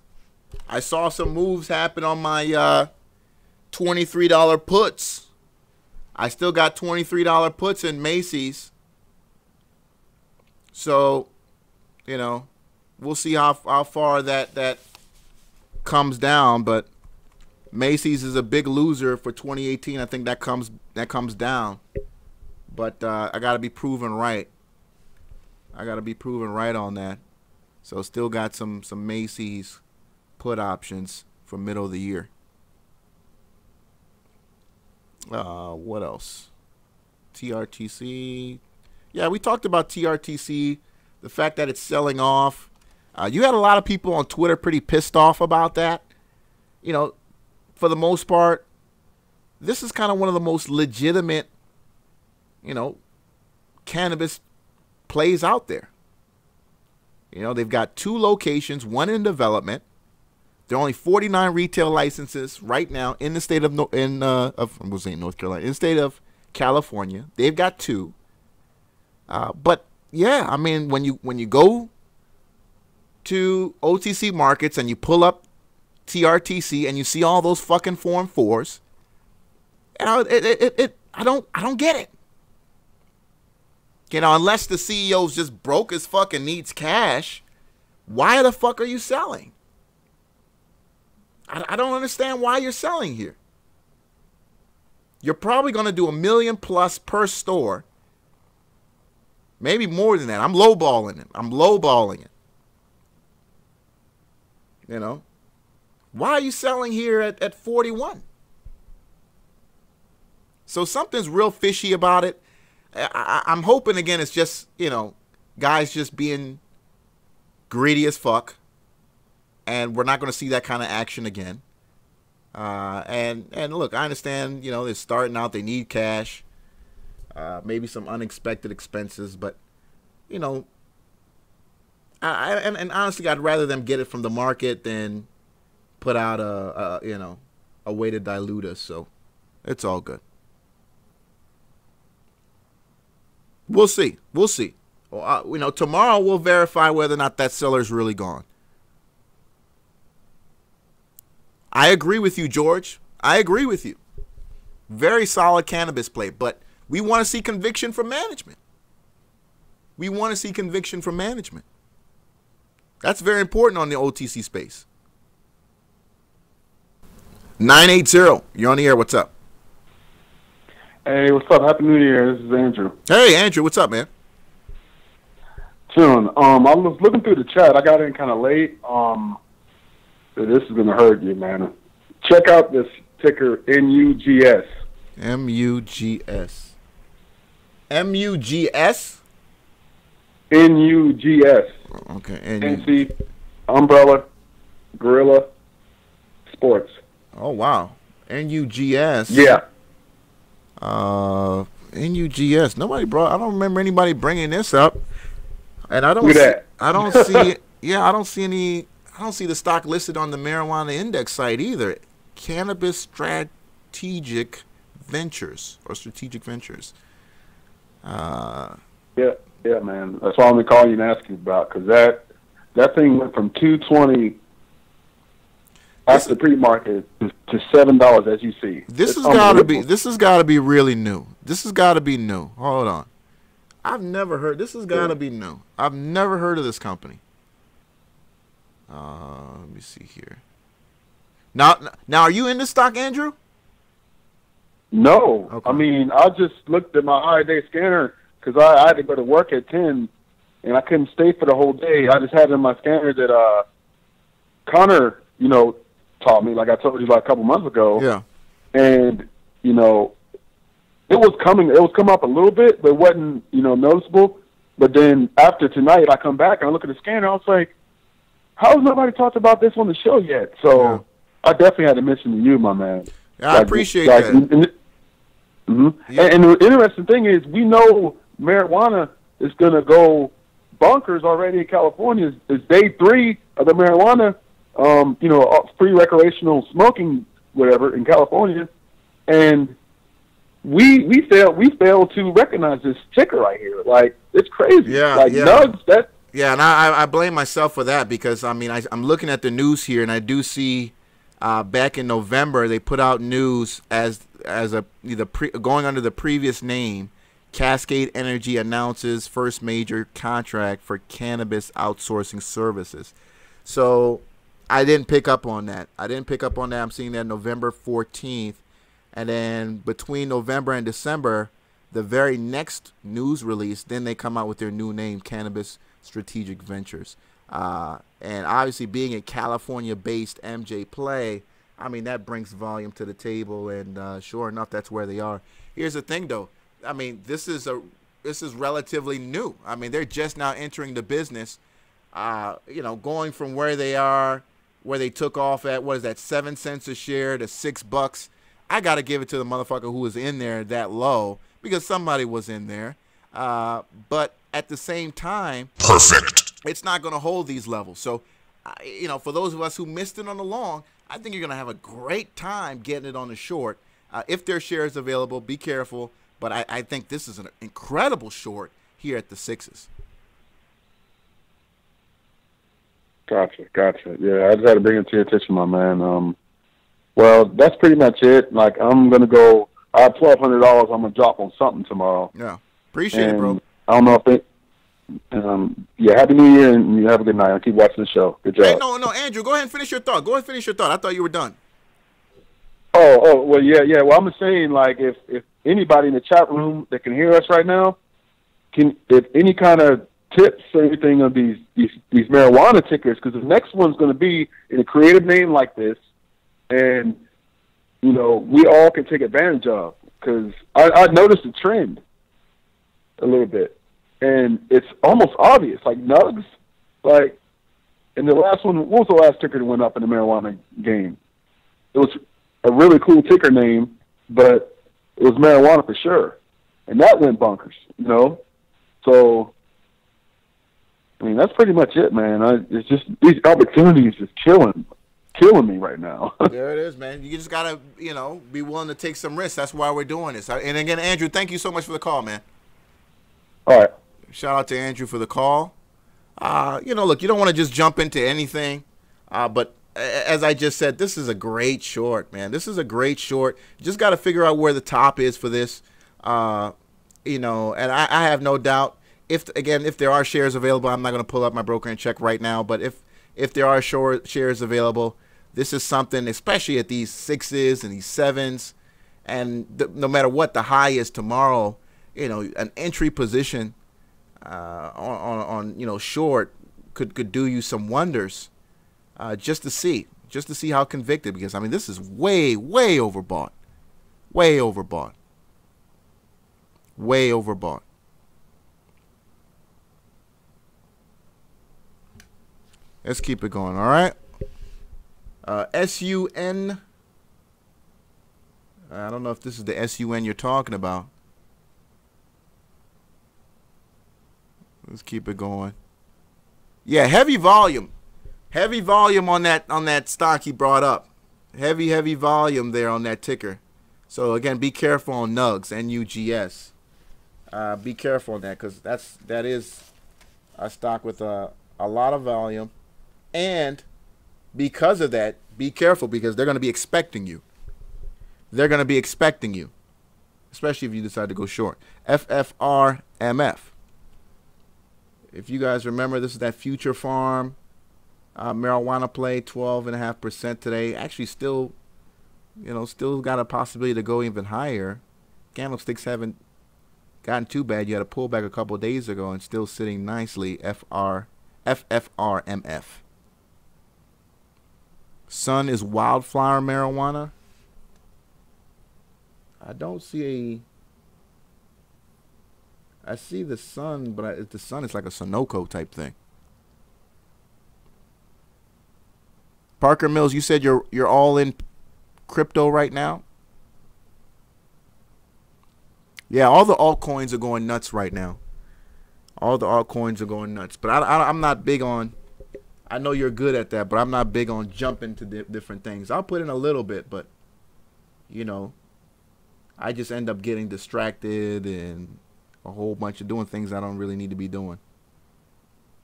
I saw some moves happen on my $23 puts. I still got $23 puts in Macy's. So, you know, we'll see how far that comes down. But Macy's is a big loser for 2018. I think that comes down. But I got to be proven right. I got to be proven right on that. So still got some Macy's put options for middle of the year. What else? TRTC. Yeah, we talked about TRTC, the fact that it's selling off. You had a lot of people on Twitter pretty pissed off about that. You know, for the most part, this is kind of one of the most legitimate, cannabis plays out there. They've got 2 locations, one in development. There are only 49 retail licenses right now in the state of North Carolina, in the state of California. They've got 2. But yeah, I mean, when you go to OTC markets and you pull up TRTC and you see all those fucking Form 4s, I don't get it. Unless the CEO's just broke as fuck and needs cash, why the fuck are you selling? I don't understand why you're selling here. You're probably going to do $1 million plus per store. Maybe more than that. I'm lowballing it. Why are you selling here at 41? So something's real fishy about it. I'm hoping, again, it's just, guys just being greedy as fuck. And we're not going to see that kind of action again. And look, I understand, they're starting out. They need cash. Maybe some unexpected expenses. But, and honestly, I'd rather them get it from the market than put out a way to dilute us. So it's all good. We'll see. Well, tomorrow we'll verify whether or not that seller's really gone. I agree with you, George. I agree with you. Very solid cannabis play, but we want to see conviction from management. That's very important on the OTC space. 980, you're on the air. What's up? Hey, what's up? Happy New Year. This is Andrew. Hey, Andrew. What's up, man? Soon. I was looking through the chat. I got in kind of late. This is going to hurt you, man. Check out this ticker, NUGS. MUGS. MUGS? NUGS. Okay. NC, Umbrella, Gorilla, Sports. Oh, wow. NUGS. Yeah. NUGS. I don't remember anybody bringing this up. And I don't see the stock listed on the marijuana index site either. Cannabis Strategic Ventures. Yeah, man. That's why I'm going to call you and ask you about, because that thing went from $2.20 after the pre-market to $7, as you see. This has got to be really new. This has got to be new. Hold on. I've never heard. This has got to be new. I've never heard of this company. Let me see here. Now, are you in this stock, Andrew? No. Okay. I mean, I just looked at my high-day scanner because I had to go to work at 10, and I couldn't stay for the whole day. I just had in my scanner that Connor, taught me, like I told you like a couple months ago. Yeah. And, it was coming up a little bit, but it wasn't, noticeable. But then after tonight, I come back and I look at the scanner, I was like, how has nobody talked about this on the show yet? So I definitely had to mention to you, my man. Yeah, I appreciate that. Yeah. And the interesting thing is, we know marijuana is going to go bonkers already in California. It's day 3 of the marijuana, free recreational smoking, whatever, in California. And we fail to recognize this ticker right here. Like, it's crazy. Yeah, Nugs, that. Yeah, and I blame myself for that because, I mean, I'm looking at the news here, and I do see back in November they put out news going under the previous name, Cascade Energy announces first major contract for cannabis outsourcing services. So I didn't pick up on that. I'm seeing that November 14th. And then between November and December, the very next news release, then they come out with their new name, Cannabis Strategic Ventures. And obviously being a California-based MJ play, I mean, that brings volume to the table. And sure enough, that's where they are. Here's the thing, though. I mean, this is relatively new. I mean, they're just now entering the business, going from where they are where they took off at, what is that, 7 cents a share to $6. I got to give it to the motherfucker who was in there that low because somebody was in there. But at the same time, Perfect. it's not going to hold these levels. So, you know, for those of us who missed it on the long, I think you're going to have a great time getting it on the short. If there's shares available, be careful. But I think this is an incredible short here at the 6s. Gotcha. Yeah, I just had to bring it to your attention, my man. Well, that's pretty much it. Like, I'm gonna go. I have $1,200. I'm gonna drop on something tomorrow. Yeah, appreciate it, bro. I don't know if it. Yeah, Happy New Year, and you have a good night. I'll keep watching the show. Good job. Hey, no, Andrew, go ahead and finish your thought. I thought you were done. Oh, well, yeah. Well, I'm just saying, like, if anybody in the chat room that can hear us right now, if any kind of tips or anything of these marijuana tickers, because the next one's going to be in a creative name like this, and you know we all can take advantage of. Because I noticed a trend a little bit, and it's almost obvious. Like Nugs, like, and the last one. What was the last ticker that went up in the marijuana game? It was a really cool ticker name, but it was marijuana for sure, and that went bonkers. You know, so. I mean, that's pretty much it, man. It's just these opportunities just killing me right now. There it is, man. You just gotta, you know, be willing to take some risks. That's why we're doing this. And again, Andrew, thank you so much for the call, man. All right. Shout out to Andrew for the call. You know, look, you don't want to just jump into anything, but as I just said, this is a great short, man. This is a great short. You just got to figure out where the top is for this. You know, and I have no doubt. If there are shares available, I'm not going to pull up my broker and check right now. But if there are shares available, this is something, especially at these 6s and these 7s, and no matter what the high is tomorrow, you know, an entry position on you know short could do you some wonders, just to see how convicted. Because I mean, this is way overbought, way overbought. Let's keep it going, all right? SUN. I don't know if this is the SUN you're talking about. Let's keep it going. Yeah, heavy volume. Heavy volume on that stock he brought up. Heavy volume there on that ticker. So, again, be careful on NUGS, N-U-G-S. Be careful on that because that is a stock with a lot of volume. And because of that, be careful because they're going to be expecting you. They're going to be expecting you, especially if you decide to go short. FFRMF. If you guys remember, this is that Future Farm marijuana play, 12.5% today. Actually, still got a possibility to go even higher. Candlesticks haven't gotten too bad. You had a pullback a couple of days ago and still sitting nicely. FFRMF. Sun is wildflower marijuana. I don't see I see the Sun, but the Sun is like a Sunoco type thing. Parker Mills, you said you're all in crypto right now? Yeah, all the altcoins are going nuts right now. All the altcoins are going nuts. But I'm not big on, I know you're good at that, but I'm not big on jumping to different things. I'll put in a little bit, but, you know, I just end up getting distracted and a whole bunch of doing things I don't really need to be doing.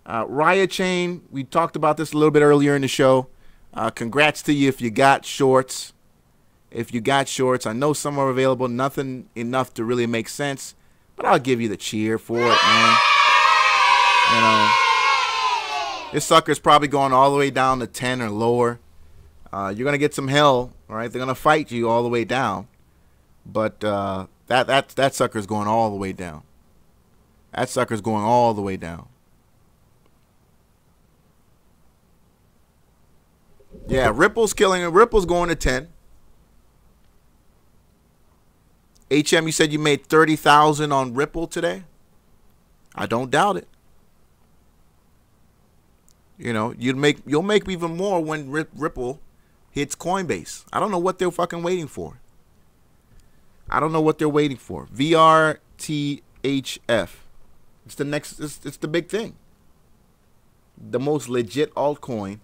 Riot Chain, we talked about this a little bit earlier in the show. Congrats to you if you got shorts. If you got shorts, I know some are available, nothing enough to really make sense, but I'll give you the cheer for it, man. You know, this sucker's probably going all the way down to 10 or lower. You're going to get some hell, all right? They're going to fight you all the way down. But that sucker's going all the way down. That sucker's going all the way down. Yeah, Ripple's killing it. Ripple's going to 10. HM, you said you made 30,000 on Ripple today? I don't doubt it. You know, you'll make even more when Ripple hits Coinbase. I don't know what they're fucking waiting for. I don't know what they're waiting for. VRTHF. It's the next. It's the big thing. The most legit altcoin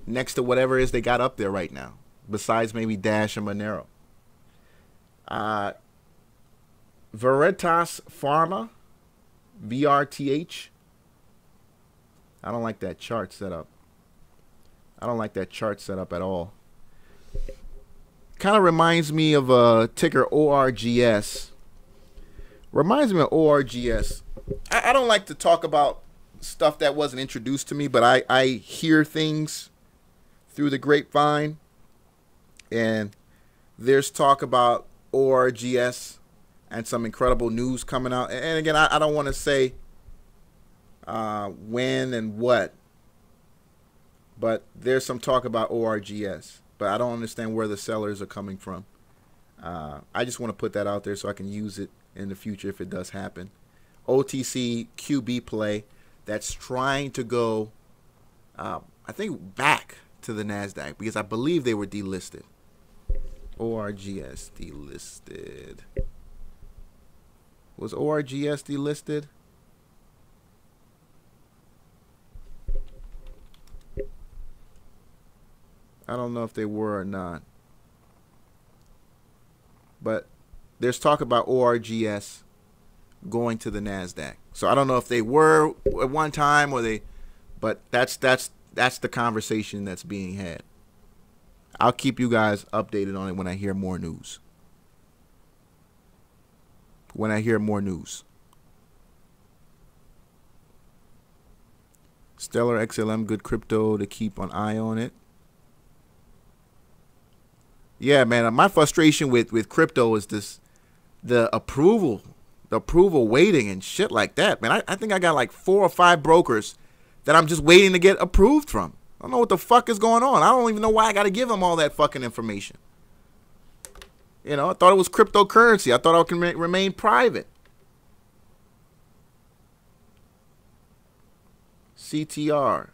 next to whatever it is they got up there right now, besides maybe Dash and Monero. Veritas Pharma, VRTH. I don't like that chart setup. I don't like that chart setup at all. Kind of reminds me of a ticker ORGS. Reminds me of ORGS. I don't like to talk about stuff that wasn't introduced to me, but I hear things through the grapevine, and there's talk about ORGS and some incredible news coming out. And again, I don't want to say when and what, but there's some talk about ORGS, but I don't understand where the sellers are coming from. I just want to put that out there so I can use it in the future if it does happen. OTC QB play that's trying to go, I think, back to the NASDAQ because I believe they were delisted. ORGS delisted. Was ORGS delisted? I don't know if they were or not. But there's talk about ORGS going to the NASDAQ. So I don't know if they were at one time or they, but that's the conversation that's being had. I'll keep you guys updated on it when I hear more news. When I hear more news. Stellar XLM, good crypto to keep an eye on it. Yeah, man, my frustration with crypto is the approval waiting and shit like that, man. I think I got like 4 or 5 brokers that I'm just waiting to get approved from. I don't know what the fuck is going on. I don't even know why I got to give them all that fucking information. You know, I thought it was cryptocurrency. I thought I could remain private. CTR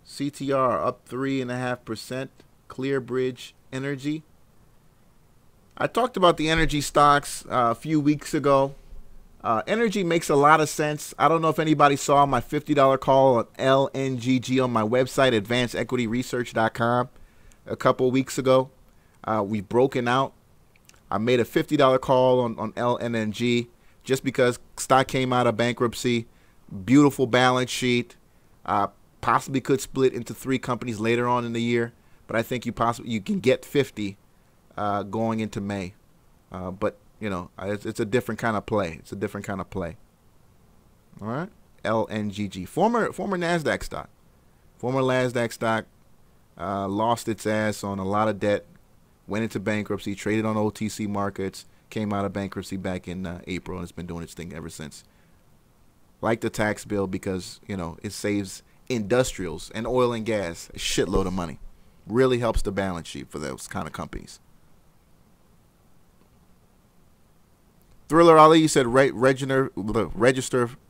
up 3.5%. Clearbridge Energy. I talked about the energy stocks a few weeks ago. Energy makes a lot of sense. I don't know if anybody saw my $50 call on LNGG on my website, advancedequityresearch.com, a couple of weeks ago. We've broken out. I made a $50 call on LNG just because stock came out of bankruptcy. Beautiful balance sheet. Possibly could split into 3 companies later on in the year. But I think you can get 50 going into May. But, you know, it's a different kind of play. It's a different kind of play. All right? LNGG. Former NASDAQ stock. Former NASDAQ stock lost its ass on a lot of debt, went into bankruptcy, traded on OTC markets, came out of bankruptcy back in April, and it's been doing its thing ever since. Like the tax bill because, you know, it saves industrials and oil and gas a shitload of money. Really helps the balance sheet for those kind of companies. Thriller Ali, you said register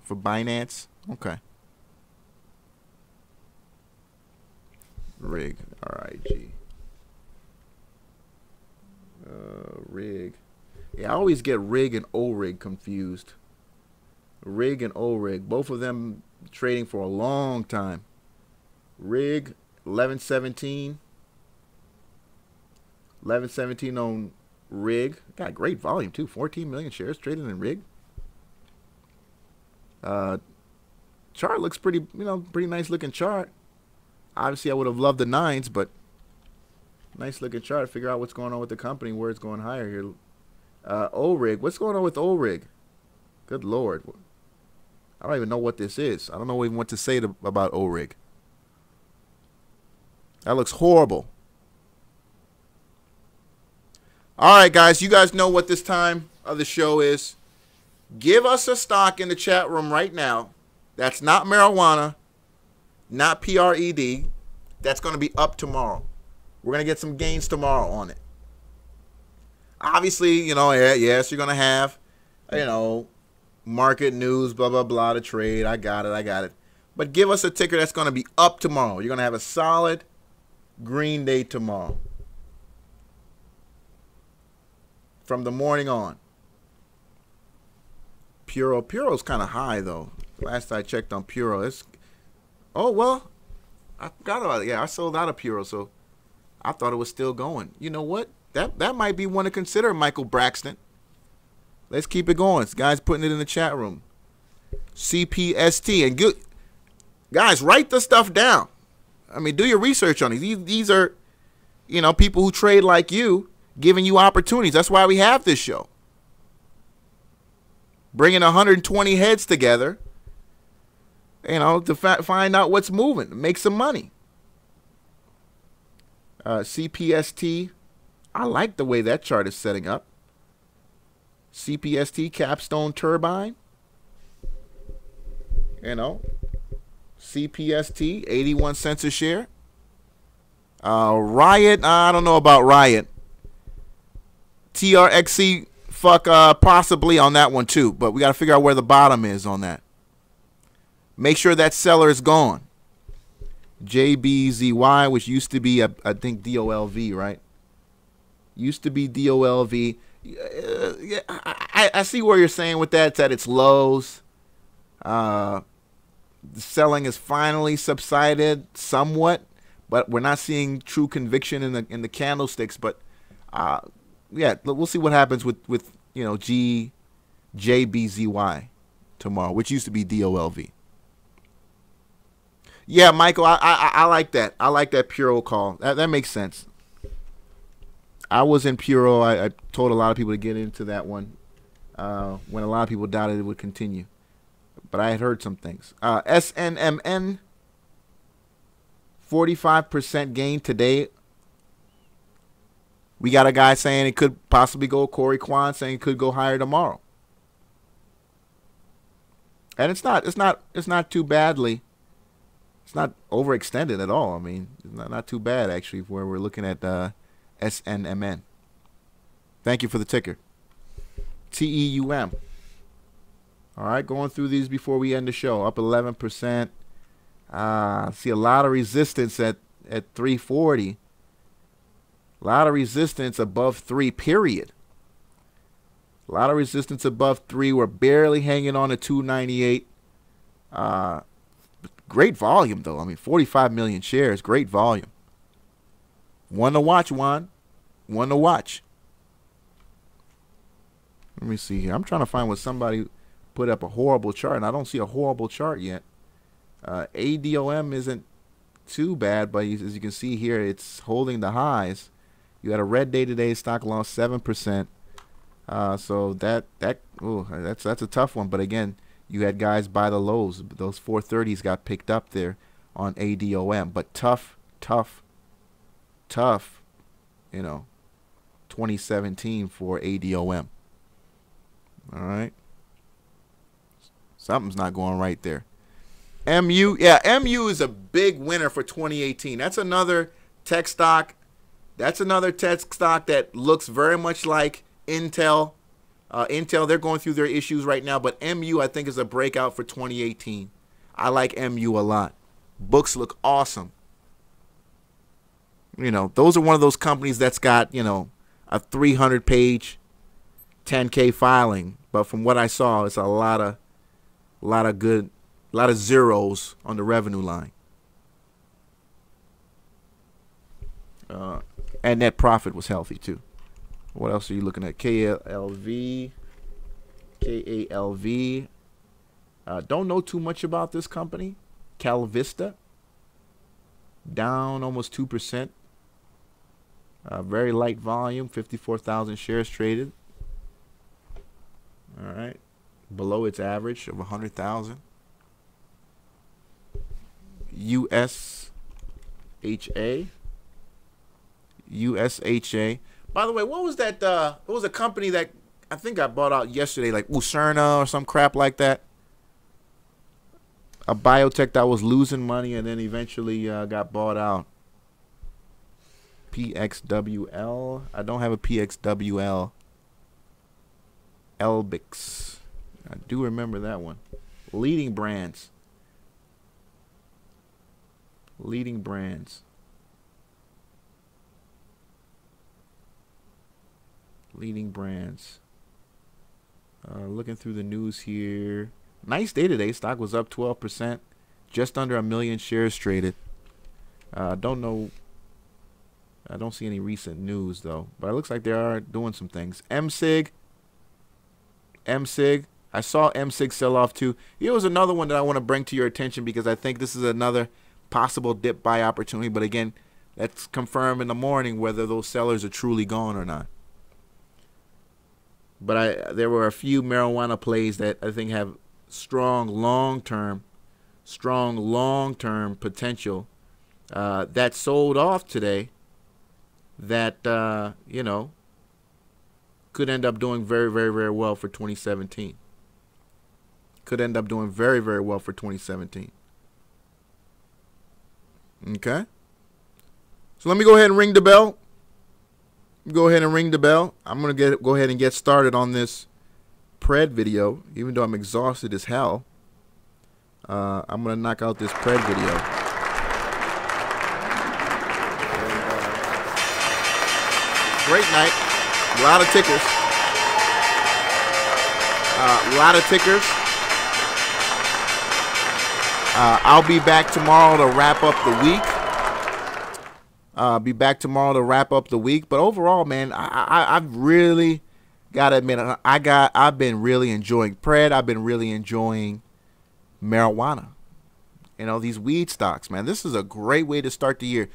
for Binance. Okay. Rig, R-I-G. Rig. Yeah, I always get Rig and O-Rig confused. Rig and O-Rig, both of them trading for a long time. Rig, 1117 on Rig. Got great volume too. 14 million shares traded in Rig. Chart looks pretty, pretty nice looking chart. Obviously, I would have loved the 9s, but nice looking chart. Figure out what's going on with the company, where it's going higher here. O-Rig. What's going on with O-Rig? Good Lord. I don't even know what this is. I don't know even what to say about O-Rig. That looks horrible. All right, guys. You guys know what this time of the show is. Give us a stock in the chat room right now. That's not marijuana, not PRED. That's going to be up tomorrow. We're going to get some gains tomorrow on it. Obviously, yes, you're going to have, market news, blah, blah, blah, to trade. I got it. But give us a ticker that's going to be up tomorrow. You're going to have a solid green day tomorrow. From the morning on. Puro. Puro's kind of high, though. Last I checked on Puro. Oh, well, I forgot about it. Yeah, I sold out of Puro, so I thought it was still going. You know what? That might be one to consider, Michael Braxton. Let's keep it going. This guy's putting it in the chat room. CPST. And good. Guys, write the stuff down. I mean, do your research on these. These are, people who trade like you, giving you opportunities. That's why we have this show. Bringing 120 heads together, to find out what's moving, make some money. CPST, I like the way that chart is setting up. CPST, Capstone Turbine. CPST, 81 cents a share. Riot, I don't know about Riot. TRXC, possibly on that one too, but we got to figure out where the bottom is on that. Make sure that seller is gone. JBZY, which used to be, I think, DOLV, right? Used to be DOLV. Yeah, I see where you're saying with that. It's at its lows. The selling has finally subsided somewhat, but we're not seeing true conviction in the candlesticks. But yeah, we'll see what happens with JBZY tomorrow, which used to be DOLV. Yeah, Michael, I like that. I like that Puro call. That makes sense. I was in Puro. I told a lot of people to get into that one when a lot of people doubted it would continue. But I had heard some things. SNMN, 45% gain today. We got a guy saying it could possibly go, Corey Kwan saying it could go higher tomorrow. And it's not too badly. It's not overextended at all. I mean, it's not too bad, actually, where we're looking at SNMN. Thank you for the ticker. TEUM. All right, going through these before we end the show. Up 11%. See a lot of resistance at 340. A lot of resistance above 3, period. A lot of resistance above 3. We're barely hanging on to 298. Great volume, though. I mean, 45 million shares. Great volume. One to watch, Juan. One to watch. Let me see here. I'm trying to find what somebody put up a horrible chart, and I don't see a horrible chart yet. ADOM isn't too bad, but as you can see here, it's holding the highs. You had a red day today. Stock lost 7%. So that's a tough one. But again, you had guys buy the lows. Those 430s got picked up there on ADOM. But tough, 2017 for ADOM. All right. Something's not going right there. MU, yeah, MU is a big winner for 2018. That's another tech stock. That's another tech stock that looks very much like Intel. Intel, they're going through their issues right now, but MU, I think, is a breakout for 2018. I like MU a lot. Books look awesome. Those are one of those companies that's got, a 300-page 10K filing, but from what I saw, it's a lot of zeros on the revenue line. And net profit was healthy too. What else are you looking at? KALV. Don't know too much about this company. Calvista. Down almost 2%. Very light volume. 54,000 shares traded. All right. Below its average of 100,000. USHA. By the way, what was that? It was a company that I think I bought out yesterday, like Ucerna or some crap like that. A biotech that was losing money and then eventually got bought out. PXWL. I don't have a PXWL. Elbix. I do remember that one. Leading brands. Leading brands. Leading brands. Looking through the news here. Nice day today. Stock was up 12%. Just under 1 million shares traded. Don't know. I don't see any recent news though. But it looks like they are doing some things. MSIG. I saw MSIG sell off too. Here was another one that I want to bring to your attention because I think this is another possible dip buy opportunity. But again, let's confirm in the morning whether those sellers are truly gone or not. But there were a few marijuana plays that I think have strong long-term potential that sold off today that, you know, could end up doing very, very, very well for 2017. Could end up doing very, very well for 2017. Okay? So let me go ahead and ring the bell. Go ahead and ring the bell. I'm going to go ahead and get started on this Pred video, even though I'm exhausted as hell. I'm going to knock out this Pred video. Great night. A lot of tickers. I'll be back tomorrow to wrap up the week. But overall, man, I've really got to admit, I've been really enjoying Pred. I've been really enjoying marijuana. You know, these weed stocks, man. This is a great way to start the year.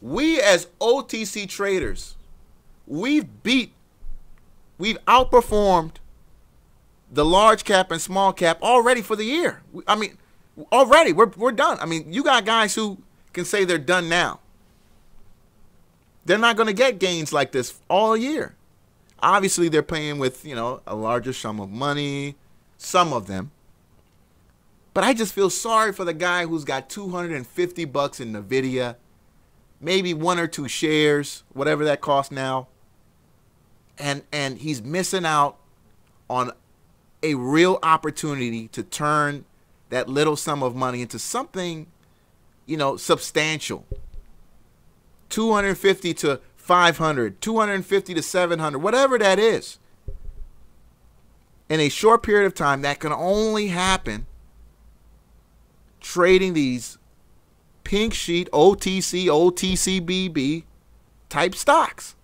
We as OTC traders, we've outperformed the large cap and small cap already for the year. I mean, already we're done. I mean, you got guys who can say they're done now. They're not going to get gains like this all year. Obviously, they're playing with, you know, a larger sum of money, some of them. But I just feel sorry for the guy who's got $250 in NVIDIA, maybe 1 or 2 shares, whatever that costs now. And he's missing out on a real opportunity to turn that little sum of money into something, you know, substantial. 250 to 500, 250 to 700, whatever that is. In a short period of time, that can only happen trading these pink sheet OTC, OTCBB type stocks.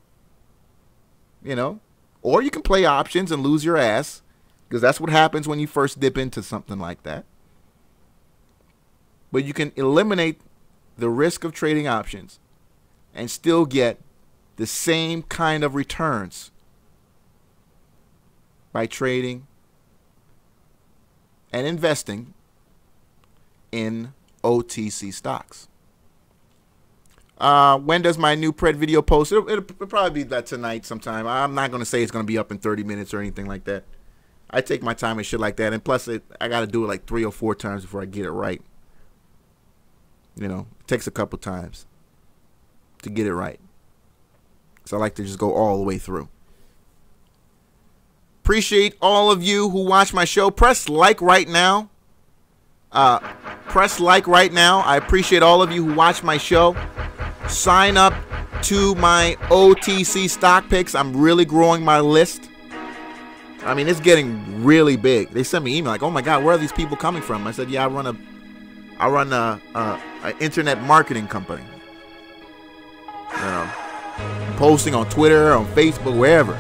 You know, or you can play options and lose your ass, because that's what happens when you first dip into something like that. But you can eliminate the risk of trading options and still get the same kind of returns by trading and investing in OTC stocks. When does my new Pred video post? It'll probably be that tonight sometime. I'm not going to say it's going to be up in 30 minutes or anything like that. I take my time and shit like that. And plus, I got to do it like 3 or 4 times before I get it right. You know, it takes a couple times to get it right. So I like to just go all the way through. Appreciate all of you who watch my show. Press like right now. Press like right now. I appreciate all of you who watch my show. Sign up to my OTC stock picks. I'm really growing my list. I mean, it's getting really big. They sent me an email like, "Oh my God, where are these people coming from?" I said, "Yeah, I run a internet marketing company. You know, posting on Twitter, on Facebook, wherever."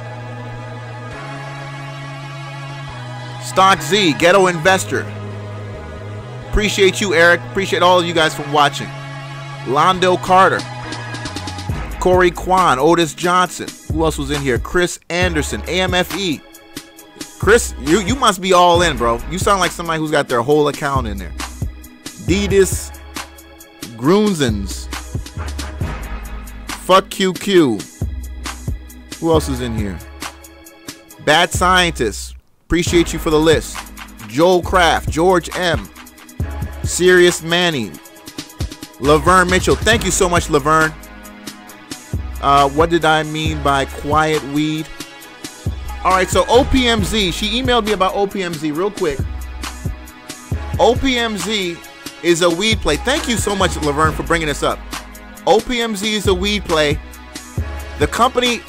Stock Z, Ghetto Investor. Appreciate you, Eric. Appreciate all of you guys for watching. Londo Carter, Corey Kwan, Otis Johnson. Who else was in here? Chris Anderson, AMFE. Chris, you must be all in, bro. You sound like somebody who's got their whole account in there. Dedis Grunzens. Fuck QQ. Who else is in here? Bad Scientist. Appreciate you for the list. Joel Kraft, George M. Serious Manny. Laverne Mitchell. Thank you so much, Laverne. What did I mean by quiet weed? All right, so OPMZ. She emailed me about OPMZ real quick. OPMZ is a weed play. Thank you so much, Laverne, for bringing this up. OPMZ is a weed play. The company,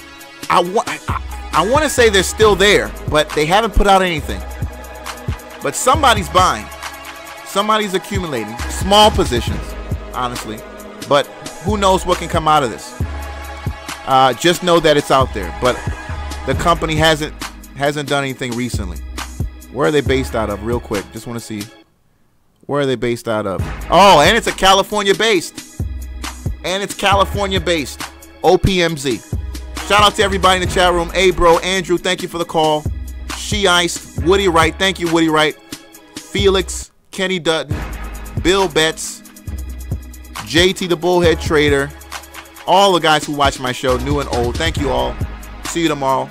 I want to say they're still there, but they haven't put out anything. But somebody's buying. Somebody's accumulating. Small positions, honestly. But who knows what can come out of this. Just know that it's out there. But the company hasn't done anything recently. Where are they based out of? Real quick. Just want to see. Where are they based out of? Oh, and it's a California-based. And it's California-based. OPMZ. Shout out to everybody in the chat room. Hey, bro. Andrew, thank you for the call. She Ice. Woody Wright. Thank you, Woody Wright. Felix. Kenny Dutton. Bill Betts. JT the Bullhead Trader. All the guys who watch my show, new and old. Thank you all. See you tomorrow.